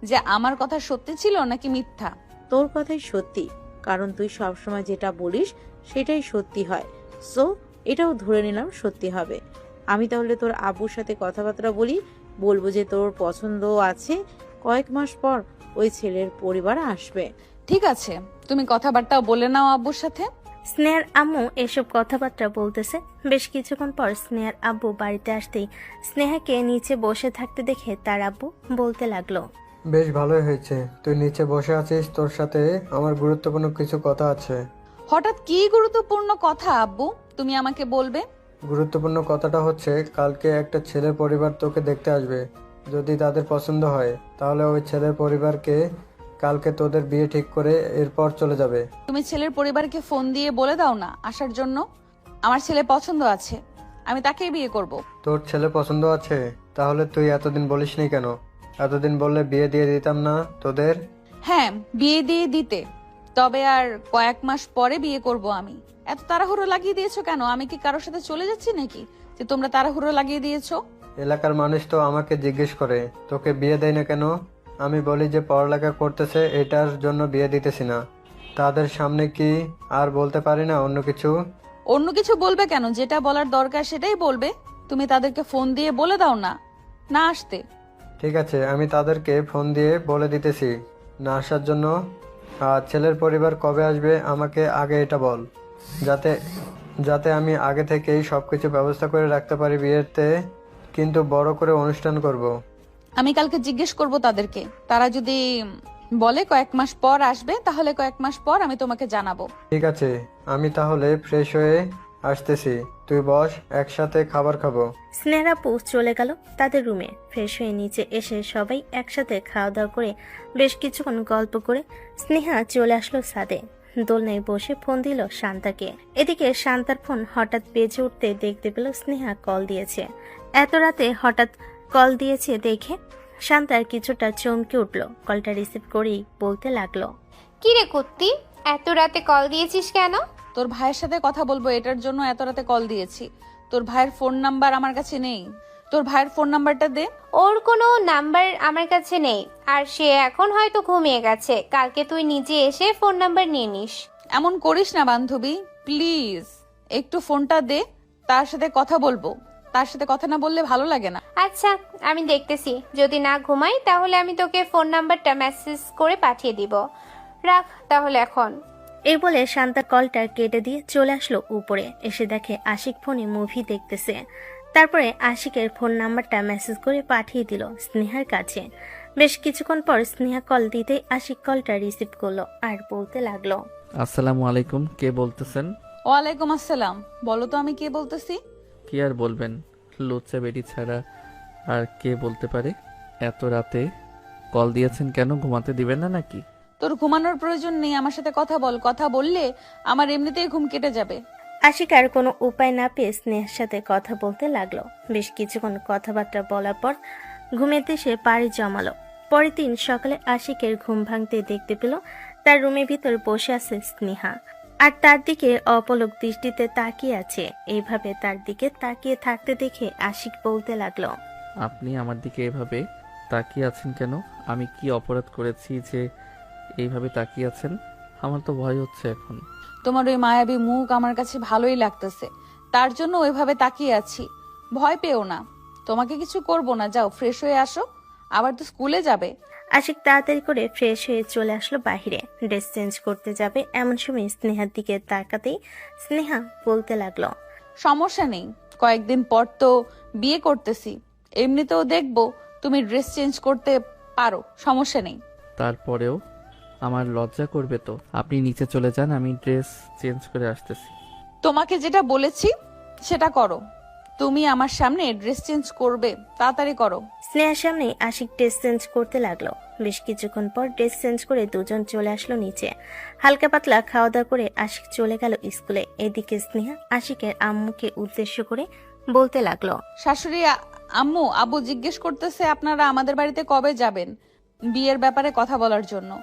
যে আমার কথা সত্যি ছিল নাকি মিথ্যা। তোর কথাই সত্যি, কারণ তুই সবসময় যেটা বলিস সেটাই সত্যি হয়। সো এটাও ধরে নিলাম সত্যি হবে। আমি তাহলে তোর আব্বুর সাথে কথাবার্তা বলবো যে তোর পছন্দ আছে, কয়েক মাস পর ওই ছেলের পরিবার আসবে। ঠিক আছে, তুমি কথাবার্তা বলে নাও আব্বুর সাথে। স্নেহার আম্মু এসব কথাবার্তা বলতেছে। বেশ কিছুক্ষণ পর স্নেহার আব্বু বাড়িতে আসতেই স্নেহাকে নিচে বসে থাকতে দেখে তার আব্বু বলতে লাগলো, বেশ ভালোই হয়েছে তুই নিচে বসে আছিস, তোর সাথে আমার গুরুত্বপূর্ণ কিছু কথা আছে। হঠাৎ কি গুরুত্বপূর্ণ কথা আব্বু, তুমি আমাকে বলবে? গুরুত্বপূর্ণ কথাটা হচ্ছে কালকে একটা ছেলের পরিবার তোকে দেখতে আসবে। যদি তাদের পছন্দ হয় তাহলে ওই ছেলের পরিবারকে কালকে তোদের বিয়ে ঠিক করে এরপর চলে যাবে। তুমি ছেলের পরিবারকে ফোন দিয়ে বলে দাও না আসার জন্য। আমার ছেলে পছন্দ আছে, আমি তাকেই বিয়ে করব। তোর ছেলে পছন্দ আছে? তাহলে তুই এতদিন বলিসনি কেন? এতদিন বললে বিয়ে দিয়ে দিতাম না তোদের? হ্যাঁ, বিয়ে দিয়ে দিতে, তবে আর কয়েক মাস পরে বিয়ে করব আমি। এত তাড়াহুড়ো লাগিয়ে দিয়েছো কেন? আমি কি কারোর সাথে চলে যাচ্ছি নাকি যে তোমরা তাড়াহুড়ো লাগিয়ে দিয়েছো? এলাকার মানুষ তো আমাকে জিজ্ঞেস করে তোকে বিয়ে দেয় না কেন। আমি বলি যে পড়ালেখা করতেছে, এটার জন্য বিয়ে দিতেছি না। তাদের সামনে কি আর বলতে পারি না অন্য কিছু? অন্য কিছু বলবে কেন? যেটা বলার দরকার সেটাই বলবে। তুমি তাদেরকে ফোন দিয়ে বলে দাও না না আসতে। ঠিক আছে, আমি তাদেরকে ফোন দিয়ে বলে দিতেছি না আসার জন্য। আর ছেলের পরিবার কবে আসবে আমাকে আগে এটা বল, যাতে যাতে আমি আগে থেকেই সবকিছু ব্যবস্থা করে রাখতে পারি বিয়েতে। কিন্তু বড় করে অনুষ্ঠান করব। আমি কালকে জিজ্ঞেস করব তাদেরকে। তারা যদি বলে কয়েক মাস পর আসবে, তাহলে কয়েক মাস পর আমি তোমাকে জানাবো। ঠিক আছে, আমি তাহলে ফ্রেশ হয়ে আসতেছি, তুই বস, একসাথে খাবার খাবো। স্নেহার আপু চলে গেল তাদের রুমে। ফ্রেশ হয়ে নিচে এসে সবাই একসাথে খাওয়া দাওয়া করে বেশ কিছুক্ষণ গল্প করে স্নেহা চলে আসলো ছাদে। দোলনায় বসে ফোন দিল শান্তাকে। এদিকে শান্তার ফোন হঠাৎ বেজে উঠতে দেখতে পেল স্নেহা কল দিয়েছে। এত রাতে হঠাৎ কল দিয়েছে দেখে শান্তার কিছুটা চমকে উঠল। কলটা রিসিভ করেই বলতে লাগলো, কি রে কুত্তি, এত রাতে কল দিয়েছিস কেন? তোর ভাইয়ের সাথে কথা বলবো, এটার জন্য এত রাতে কল দিয়েছি। তোর ভাইয়ের ফোন নাম্বার আমার কাছে নেই। তোর ভাইয়ের ফোন নাম্বারটা দে। ওর কোনো নাম্বার আমার কাছে নেই, আর সে এখন হয়তো ঘুমিয়ে গেছে। কালকে তুই নিজে এসে ফোন নাম্বার নিয়ে নিস। এমন করিস না বান্ধবী, প্লিজ একটু ফোনটা দে, তার সাথে কথা বলবো। তার সাথে কথা না বললে ভালো লাগে না। আচ্ছা, আমি দেখতেছি। যদি না ঘুমাই তাহলে আমি তোকে ফোন নাম্বারটা মেসেজ করে পাঠিয়ে দিব। রাখ তাহলে এখন। এই বলে শান্তা কলটা কেটে দিয়ে চলে আসলো উপরে। এসে দেখে আশিক ফোনে মুভি দেখতেছে। তারপরে আশিকের ফোন নাম্বারটা মেসেজ করে পাঠিয়ে দিল স্নেহার কাছে। বেশ কিছুক্ষণ পর স্নেহা কল দিতেই আশিক কলটা রিসিভ করলো আর বলতে লাগলো, আসসালামু আলাইকুম, কে বলতেছেন? ওয়ালাইকুম আসসালাম। বলো তো আমি কে বলতেছি? কি আর বলবেন, লুচ্চা বেটি ছাড়া আর কে বলতে পারে? এত রাতে কল দিয়েছেন কেন? ঘুমাতে দিবেন না নাকি? তোর ঘুমানোর প্রয়োজন নেই, আমার সাথে কথা বল। কথা বললে আমার এমনিতেই ঘুম কেটে যাবে। আশিক আর কোনো উপায় না পেয়ে স্নেহার সাথে কথা বলতে লাগলো। বেশ কিছুক্ষণ কথাবার্তা বলার পর ঘুমের দেশে পাড়ি জমালো। পরের দিন সকালে আশিকের ঘুম ভাঙতে দেখতে পেল তার রুমের ভিতর বসে আছে স্নেহা, আর তার দিকে অপলক দৃষ্টিতে তাকিয়ে আছে। এইভাবে তার দিকে তাকিয়ে থাকতে দেখে আশিক বলতে লাগলো, আপনি আমার দিকে এভাবে তাকিয়ে আছেন কেন? আমি কি অপরাধ করেছি যে এইভাবে তাকিয়ে আছেন? আমার তো ভয় হচ্ছে এখন। তোমার ওই মায়াবী মুখ আমার কাছে ভালোই লাগতেছে, তার জন্য ওইভাবে তাকিয়ে আছি। ভয় পেও না, তোমাকে কিছু করব না, যাও ফ্রেশ হয়ে আসো, আবার তো স্কুলে যাবে। আশিক তাড়াতাড়ি করে ফ্রেশ হয়ে চলে আসলো বাহিরে। ড্রেস চেঞ্জ করতে যাবে এমন সময় স্নেহার দিকে তাকাতেই স্নেহা বলতে লাগলো, সমস্যা নেই, কয়েকদিন পর তো বিয়ে করতেছি, এমনিতেও দেখবো তুমি ড্রেস চেঞ্জ করতে পারো, সমস্যা নেই। তারপরেও আমার লজ্জা করবে তো। আপনি নিচে চলে যান, আমি ড্রেস চেঞ্জ করে আসতেছি। তোমাকে যেটা বলেছি সেটা করো, তুমি আমার সামনে ড্রেস চেঞ্জ করবে, তাড়াতাড়ি করো। স্নেহার সামনে আশিক ড্রেস চেঞ্জ করতে লাগলো। বেশ কিছুক্ষণ পর ড্রেস চেঞ্জ করে দুজন চলে আসলো নিচে। হালকা পাতলা খাওয়া দাওয়া করে আশিক চলে গেল স্কুলে। এদিকে স্নেহা আশিকের আম্মুকে উদ্দেশ্য করে বলতে লাগলো, শাশুড়ি আম্মু আব্বু জিজ্ঞেস করতেছে আপনারা আমাদের বাড়িতে কবে যাবেন বিয়ের ব্যাপারে কথা বলার জন্য।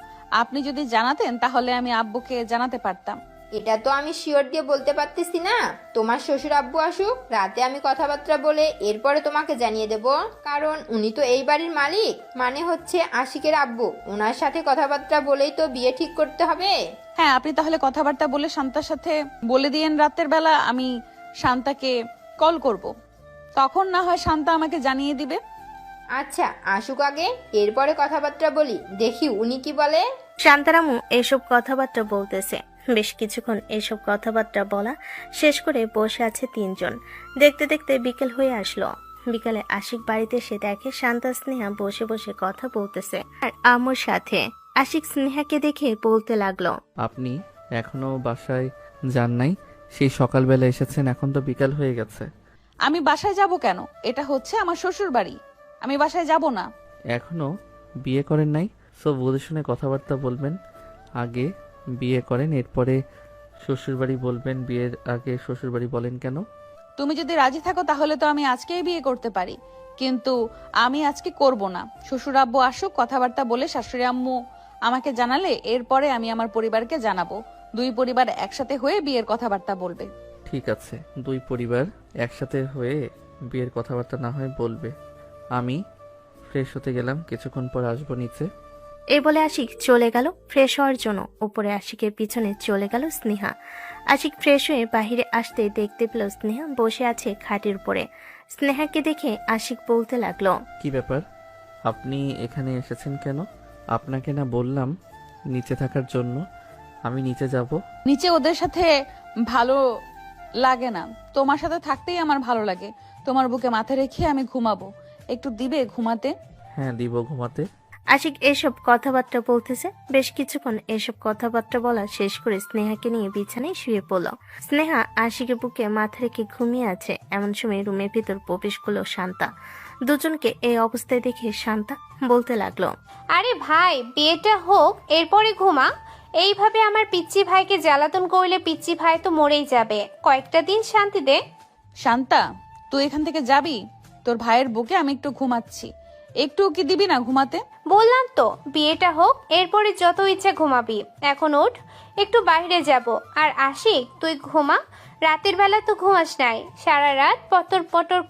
আপনি যদি জানাতেন তাহলে আমি আব্বুকে জানাতে পারতাম। এটা তো আমি শিওর দিয়ে বলতে পারতেছি না। তোমার শ্বশুর আব্বু আসুক, রাতে আমি কথাবার্তা বলে এরপরে তোমাকে জানিয়ে দেব। কারণ উনি তো এই বাড়ির মালিক, মানে হচ্ছে আশিকের আব্বু। ওনার সাথে কথাবার্তা বলেই তো বিয়ে ঠিক করতে হবে। হ্যাঁ, আপনি তাহলে কথাবার্তা বলে শান্তার সাথে বলে দিয়েন রাতের বেলা, আমি শান্তাকে কল করব, তখন না হয় শান্তা আমাকে জানিয়ে দিবে। আচ্ছা আসুক আগে, এরপরে কথাবার্তা বলি, দেখি উনি কি বলে। শান্তারামু এসব কথাবার্তা বলতেছে। বেশ কিছুক্ষণ এসব কথাবার্তা বলা শেষ করে বসে আছে তিনজন। দেখতে দেখতে বিকেল হয়ে আসলো। বিকালে আশিক বাড়িতে এসে দেখে শান্তা স্নেহা বসে বসে কথা বলতেছে আর আম্মুর সাথে। আশিক স্নেহাকে দেখে বলতে লাগলো, আপনি এখনো বাসায় যান নাই? সেই সকালবেলা এসেছেন, এখন তো বিকাল হয়ে গেছে। আমি বাসায় যাব কেন? এটা হচ্ছে আমার শ্বশুর বাড়ি, আমি বাসায় যাব না। এখনো বিয়ে করেন নাই? সব বুঝে শুনে কথাবার্তা বলবেন। আগে বিয়ে করেন, এরপরে শ্বশুরবাড়ি বলবেন। বিয়ের আগে শ্বশুরবাড়ি বলেন কেন? তুমি যদি রাজি থাকো তাহলে তো আমি আজকেই বিয়ে করতে পারি, কিন্তু আমি আজকে করব না। শ্বশুর আব্বু আসুক, কথাবার্তা বলে শাশুড়ি আম্মু আমাকে জানালে এরপরে আমি আমার পরিবারকে জানাবো। দুই পরিবার একসাথে হয়ে বিয়ের কথাবার্তা বলবে। ঠিক আছে, দুই পরিবার একসাথে হয়ে বিয়ের কথাবার্তা না হয় বলবে। আমি ফ্রেশ হতে গেলাম, কিছুক্ষণ পর আসবো নিচে। এই বলে আশিক চলে গেল ফ্রেশ হওয়ার জন্য। উপরে আশিকের পিছনে চলে গেল স্নেহা। আশিক ফ্রেশ হয়ে বাহিরে আসতে দেখতে পেল স্নেহা বসে আছে খাটের উপরে। স্নেহাকে দেখে আশিক বলতে লাগলো, কি ব্যাপার, আপনি এখানে এসেছেন কেন? আপনাকে না বললাম নিচে থাকার জন্য? আমি নিচে যাব। নিচে ওদের সাথে ভালো লাগে না, তোমার সাথে থাকতেই আমার ভালো লাগে। তোমার বুকে মাথা রেখে আমি ঘুমাবো, একটু দিবে ঘুমাতে? হ্যাঁ দিব ঘুমাতে। আশিক এসব কথাবার্তা বলতেছে। বেশ কিছুক্ষণ এসব কথাবার্তা বলা শেষ করে স্নেহাকে নিয়ে বিছানায় শুয়ে পড়ল। স্নেহা আশিকের বুকে মাথা রেখে ঘুমিয়ে আছে। এমন সময় রুমের ভিতর প্রবেশ করলো শান্তা। দুজনকে এই অবস্থায় দেখে শান্তা বলতে লাগলো, আরে ভাই, বিয়েটা হোক এরপরে ঘুমা। এইভাবে আমার পিচ্চি ভাইকে জ্বালাতন করলে পিচ্চি ভাই তো মরেই যাবে। কয়েকটা দিন শান্তি দে। শান্তা, তুই এখান থেকে যাবি? তোর ভাইয়ের বুকে আমি একটু ঘুমাচ্ছি, একটু কি দিবি না ঘুমাতে? বললাম তো বিয়েটা হোক, এরপরে যত ইচ্ছা ঘুমাবি। এখন ওঠ, একটু বাইরে যাব। আর আশিক, তুই ঘুমা, রাতের বেলা তো ঘুমাস নাই, সারা রাত পটর পটর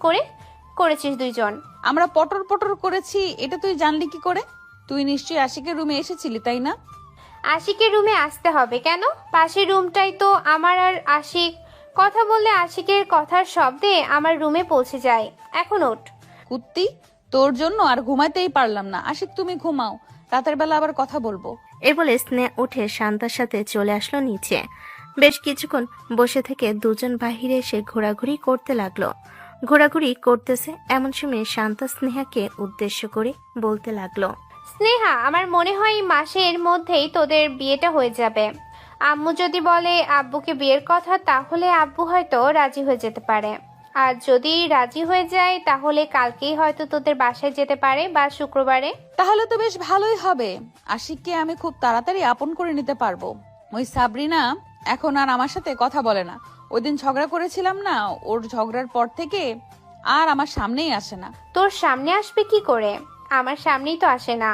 করেছিস দুইজন। আমরা পটর পটর করেছি এটা তুই জানলি কি করে? তুই নিশ্চয়ই আশিকের রুমে এসেছিলি, তাই না? আশিকের রুমে আসতে হবে কেন? পাশের রুমটাই তো আমার। আর আশিক কথা বললে আশিকের কথার শব্দে আমার রুমে পৌঁছে যায়। এখন ওঠ। কুত্তি, তোর জন্য আর ঘুমাতেই পারলাম না। আশিক তুমি ঘুমাও, রাতের বেলা আবার কথা বলবো। এ বলে স্নেহা উঠে শান্তার সাথে চলে আসলো নিচে। বেশ কিছুক্ষণ বসে থেকে দুজন বাহিরে এসে ঘোরাঘুরি করতে লাগলো। ঘোরাঘুরি করতেছে এমন সময় শান্তা স্নেহাকে উদ্দেশ্য করে বলতে লাগলো, স্নেহা, আমার মনে হয় এই মাসের মধ্যেই তোদের বিয়েটা হয়ে যাবে। আম্মু যদি বলে আব্বুকে বিয়ের কথা, তাহলে আব্বু হয়তো রাজি হয়ে যেতে পারে। আর যদি রাজি হয়ে যায় তাহলে কালকেই হয়তো তোদের বাসায় যেতে পারে, বা শুক্রবারে। তাহলে তো বেশ ভালোই হবে। আশিককে আমি খুব তাড়াতাড়ি আপন করে নিতে পারবো। ওই সাবরিনা এখন আর আমার সাথে কথা বলে না, ওই দিন ঝগড়া করেছিলাম না, ওর ঝগড়ার পর থেকে আর আমার সামনেই আসে না। তোর সামনে আসবে কি করে? আমার সামনেই তো আসে না।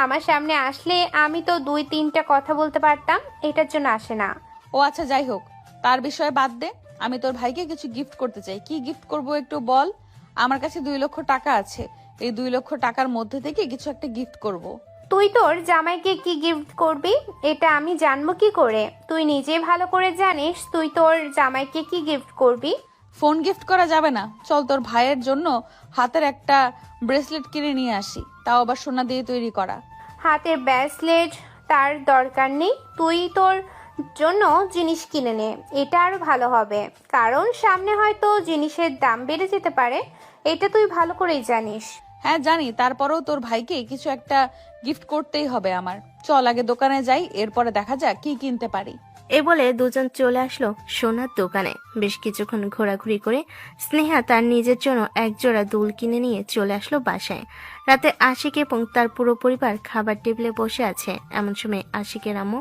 আমার সামনে আসলে আমি তো 2-3টা কথা বলতে পারতাম, এটার জন্য আসে না। ও আচ্ছা, যাই হোক, তার বিষয়ে বাদ দে। আমি তোর ভাইকে কিছু গিফট করতে চাই। কি গিফট করব একটু বল। আমার কাছে 2 লক্ষ টাকা আছে। এই 2 লক্ষ টাকার মধ্যে থেকে কিছু একটা গিফট করব। তুই তোর জামাইকে কি গিফট করবি এটা আমি জানবো কি করে? তুই নিজে ভালো করে জানিস তুই তোর জামাইকে কি গিফট করবি। ফোন গিফট করা যাবে না। চল তোর ভাইয়ের জন্য হাতের একটা ব্রেসলেট কিনে নিয়ে আসি, তাও আবার সোনা দিয়ে তৈরি করা। হাতের ব্রেসলেট তার দরকার নেই, তুই তোর জন্য জিনিস কিনে নে, এটা আরো ভালো হবে। কারণ সামনে হয়তো জিনিসের দাম বেড়ে যেতে পারে, এটা তুই ভালো করেই জানিস। হ্যাঁ জানি, তারপরেও তোর ভাইকে কিছু একটা গিফট করতেই হবে আমার। চল আগে দোকানে যাই, এরপরে দেখা যাক কি কিনতে পারি। এ বলে দুজন চলে আসলো সোনার দোকানে। বেশ কিছুক্ষণ ঘোরাঘুরি করে স্নেহা তার নিজের জন্য একজোড়া দুল কিনে নিয়ে চলে আসলো বাসায়। রাতে আশিক এবং তার পুরো পরিবার খাবার টেবিলে বসে আছে। এমন সময় আশিকের আম্মু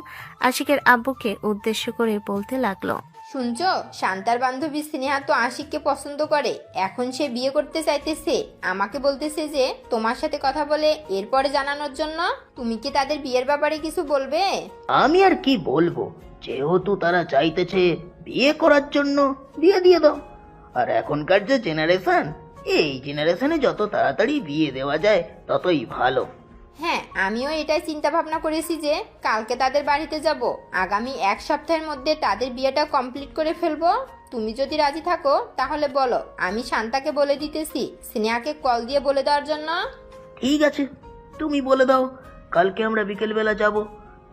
আশিকের আব্বুকে উদ্দেশ্য করে বলতে লাগলো, শুনছো, শান্তার বান্ধবী স্নেহা তো আশিককে পছন্দ করে, এখন সে বিয়ে করতে চাইতেছে। আমাকে বলতেছে যে তোমার সাথে কথা বলে এরপরে জানানোর জন্য। তুমি কি তাদের বিয়ের ব্যাপারে কিছু বলবে? আমি আর কি বলবো, যেহেতু তারা চাইতেছে বিয়ে করার জন্য, বিয়ে দিয়ে দাও। আর এখনকার যে জেনারেশন, এই জেনারেশনে যত তাড়াতাড়ি বিয়ে দেওয়া যায় ততই ভালো। হ্যাঁ, আমিও এটাই চিন্তা ভাবনা করেছি যে কালকে তাদের বাড়িতে যাব। আগামী 1 সপ্তাহের মধ্যে তাদের বিয়েটা কমপ্লিট করে ফেলবো। তুমি যদি রাজি থাকো তাহলে বলো, আমি শান্তাকে বলে দিতেছি স্নেহাকে কল দিয়ে বলে দেওয়ার জন্য। ঠিক আছে, তুমি বলে দাও, কালকে আমরা বিকেলবেলা যাব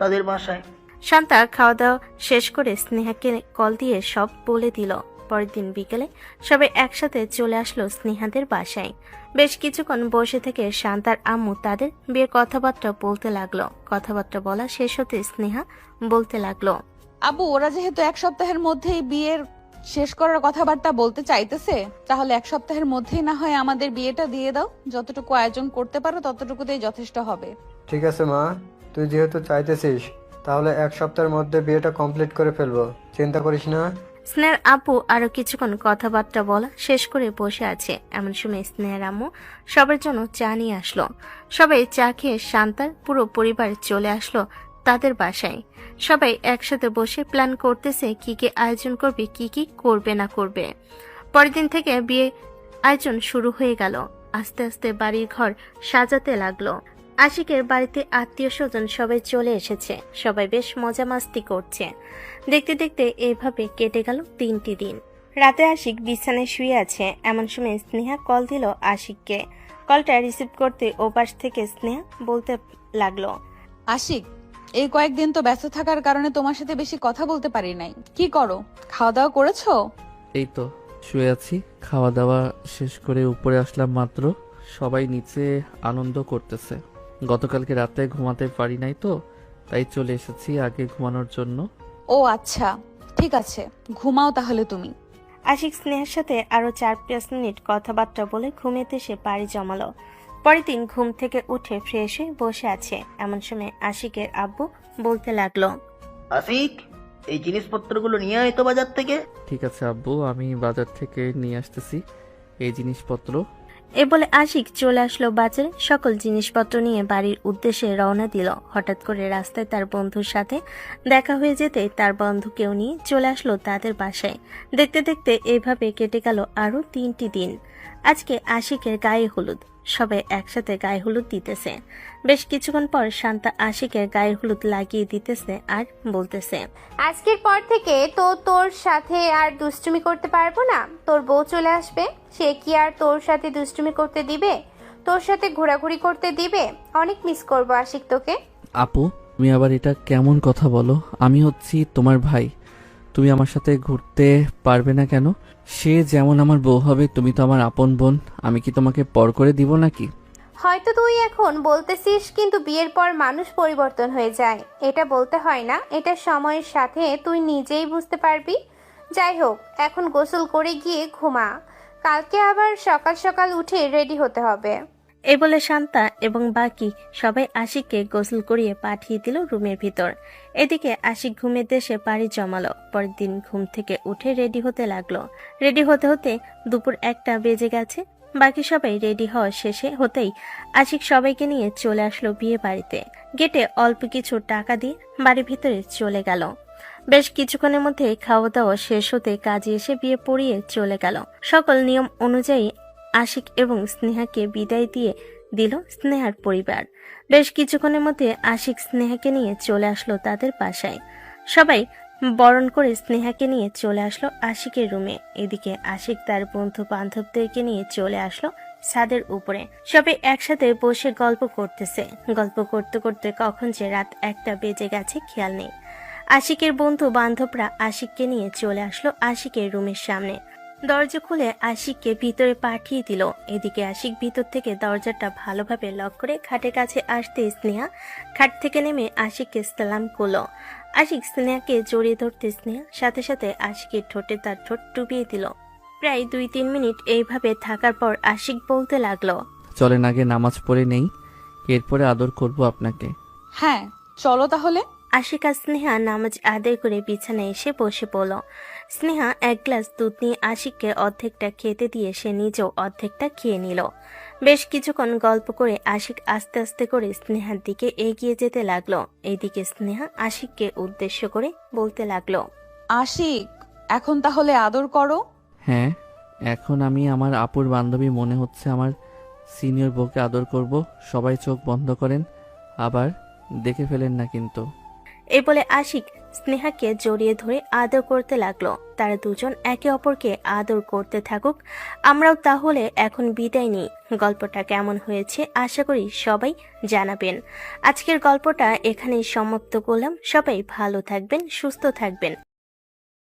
তাদের বাসায়। শান্তা খাওয়া দাওয়া শেষ করে স্নেহাকে কল দিয়ে সব বলে দিল। পরের দিন বিকেলে সবাই একসাথে চলে আসলো স্নেহাদের বাসায়। বেশ কিছুক্ষণ বসে থেকে শান্তার আম্মু তাদের বিয়ের কথাবার্তা বলতে লাগলো। কথাবার্তা বলা শেষ হতে স্নেহা বলতে লাগলো, আবু, ওরা যেহেতু 1 সপ্তাহের মধ্যেই বিয়ের শেষ করার কথাবার্তা বলতে চাইতেছে, তাহলে 1 সপ্তাহের মধ্যেই না হয় আমাদের বিয়েটা দিয়ে দাও। যতটুকু আয়োজন করতে পারো ততটুকুতেই যথেষ্ট হবে। ঠিক আছে মা, তুই যেহেতু চাইতেছিস তাহলে 1 সপ্তাহের মধ্যে বিয়েটা কমপ্লিট করে ফেলবো, চিন্তা করিস না। স্নেহার আব্বু আরো কিছুক্ষণ কথাবার্তা বলা শেষ করে বসে আছে। এমন সময় স্নেহার আম্মু সবার জন্য চা নিয়ে আসলো। সবাই চা খেয়ে শান্তার পুরো পরিবার চলে আসলো তাদের বাসায়। সবাই একসাথে বসে প্ল্যান করতেছে কি কি আয়োজন করবে, কি কি করবে না করবে। পরের দিন থেকে বিয়ে আয়োজন শুরু হয়ে গেল। আস্তে আস্তে বাড়ির ঘর সাজাতে লাগলো। আশিকের বাড়িতে আত্মীয় স্বজন সবাই চলে এসেছে। সবাই বেশ মজা মাস্তি করছে। দেখতে দেখতে এইভাবে কেটে গেল 3টি দিন। রাতে আশিক বিছানায় শুয়ে আছে। এমন সময় স্নেহা কল দিল আশিককে। কলটা রিসিভ করতে ওপাশ থেকে স্নেহা বলতে লাগলো, আশিক, এই কয়েকদিন তো ব্যস্ত থাকার কারণে তোমার সাথে বেশি কথা বলতে পারি নাই। কি করো? খাওয়া দাওয়া করেছো? এই তো শুয়ে আছি, খাওয়া দাওয়া শেষ করে উপরে আসলাম মাত্র। সবাই নিচে আনন্দ করতেছে। গতকালকে রাতে ঘুমাতে পারি নাই তো, তাই চলে এসেছি আগে ঘুমানোর জন্য। ও আচ্ছা, ঠিক আছে, ঘুমাও তাহলে তুমি। আশিক স্নেহার সাথে আরো 4-5 মিনিট কথাবার্তা বলে ঘুমেতে সে পাড়ি জমালো। পরের দিন ঘুম থেকে উঠে ফ্রেশ হয়ে বসে আছে। এমন সময় আশিকের আব্বু বলতে লাগলো, আশিক, এই জিনিসপত্রগুলো নিয়ে আয় তো বাজার থেকে। ঠিক আছে আব্বু, আমি বাজার থেকে নিয়ে আসতেছি এই জিনিসপত্র। এ বলে আশিক চলে আসলো বাজারে। সকল জিনিসপত্র নিয়ে বাড়ির উদ্দেশ্যে রওনা দিল। হঠাৎ করে রাস্তায় তার বন্ধুর সাথে দেখা হয়ে যেতে তার বন্ধুকেও নিয়ে চলে আসলো তাদের বাসায়। দেখতে দেখতে এইভাবে কেটে গেল আরো 3টি দিন। আজকে আশিকের গায়ে হলুদ। সবাই একসাথে গায়ে হলুদ দিতেছে। বেশ কিছুক্ষণ পর শান্তা আশিকের গায়ে হলুদ লাগিয়ে দিতেছে আর বলতেছে, আজকের পর থেকে তো তোর সাথে আর দুষ্টুমি করতে পারবো না। তোর বউ চলে আসবে, সে কি আর তোর সাথে দুষ্টুমি করতে দিবে? তোর সাথে ঘোরাঘুরি করতে দিবে? অনেক মিস করবো আশিক তোকে। আপু, তুমি আবার এটা কেমন কথা বলো? আমি হচ্ছি তোমার ভাই, তুমি আমার সাথে ঘুরতে পারবে না কেন? সে যেমন আমার বউ হবে, তুমি তো আমার আপন বোন। আমি কি তোমাকে পর করে দিব নাকি? হয়তো তুই এখন বলতেছিস, কিন্তু বিয়ের পর মানুষ পরিবর্তন হয়ে যায়। এটা বলতে হয় না, এটা সময়ের সাথে তুই নিজেই বুঝতে পারবি। যাই হোক, এখন গোসল করে গিয়ে ঘুমা, কালকে আবার সকাল সকাল উঠে রেডি হতে হবে। এই বলে শান্তা এবং বাকি সবাই আশিককে গোসল করিয়ে পাঠিয়ে দিল রুমের ভিতর। এদিকে আশিক ঘুমের দেশে পাড়ি জমালো। পরের দিন ঘুম থেকে উঠে রেডি হতে লাগলো। রেডি হতে হতে দুপুর 1টা বেজে গেছে। বাকি সবাই রেডি হওয়া শেষে হতেই আশিক সবাইকে নিয়ে চলে আসলো বিয়ে বাড়িতে। গেটে অল্প কিছু টাকা দিয়ে বাড়ির ভিতরে চলে গেল। বেশ কিছুক্ষণের মধ্যে খাওয়া দাওয়া শেষ হতে কাজে এসে বিয়ে পড়িয়ে চলে গেল। সকল নিয়ম অনুযায়ী আশিক এবং স্নেহাকে বিদায় দিয়ে দিল স্নেহার পরিবার। বেশ কিছুক্ষণের মধ্যে আশিক স্নেহাকে নিয়ে চলে আসলো তাদের বাসায়। সবাই বরণ করে স্নেহাকে নিয়ে চলে আসলো আশিকের রুমে। এদিকে আশিক তার বন্ধু বান্ধবদেরকে নিয়ে চলে আসলো ছাদের উপরে। সবাই একসাথে বসে গল্প করতেছে। গল্প করতে করতে কখন যে রাত 1টা বেজে গেছে খেয়াল নেই। আশিকের বন্ধু বান্ধবরা আশিককে নিয়ে চলে আসলো আশিকের রুমের সামনে। দরজা খুলে আশিককে ভিতরে পাঠিয়ে দিল। এদিকে আশিক ভিতর থেকে দরজাটা ভালোভাবে লক করে খাটের কাছে আসতে স্নেহা খাট থেকে নেমে আশিককে সালাম করলো। আশিক স্নেহাকে জড়িয়ে ধরতে স্নেহা সাথে সাথে আশিকের ঠোঁটে তার ঠোঁট ডুবিয়ে দিল। প্রায় 2-3 মিনিট এইভাবে থাকার পর আশিক বলতে লাগলো, চলেন আগে নামাজ পড়ে নেই, এরপরে আদর করব আপনাকে। হ্যাঁ চলো তাহলে। আশিক আর স্নেহা নামাজ আদায় করে বিছানায় এসে বসে পড়ল। স্নেহা 1 গ্লাস দুধ নিয়ে আশিককে অর্ধেকটা খেতে দিয়ে সে নিজেও অর্ধেকটা খেয়ে নিল। বেশ কিছুক্ষণ গল্প করে আশিক আস্তে আস্তে করে স্নেহার দিকে এগিয়ে যেতে লাগলো। এইদিকে স্নেহা আশিককে উদ্দেশ্য করে বলতে লাগলো, আশিক এখন তাহলে আদর করো। হ্যাঁ, এখন আমি আমার আপুর বান্ধবী মনে হচ্ছে আমার সিনিয়র বউকে আদর করব। সবাই চোখ বন্ধ করেন, আবার দেখে ফেলেন না কিন্তু। এই বলে আশিক স্নেহাকে জড়িয়ে ধরে আদর করতে লাগলো। তারা দুজন একে অপরকে আদর করতে থাকুক। আমরাও তাহলে এখন বিদায় নিই। গল্পটা কেমন হয়েছে আশা করি সবাই জানাবেন। আজকের গল্পটা এখানেই সমাপ্ত করলাম। সবাই ভালো থাকবেন, সুস্থ থাকবেন।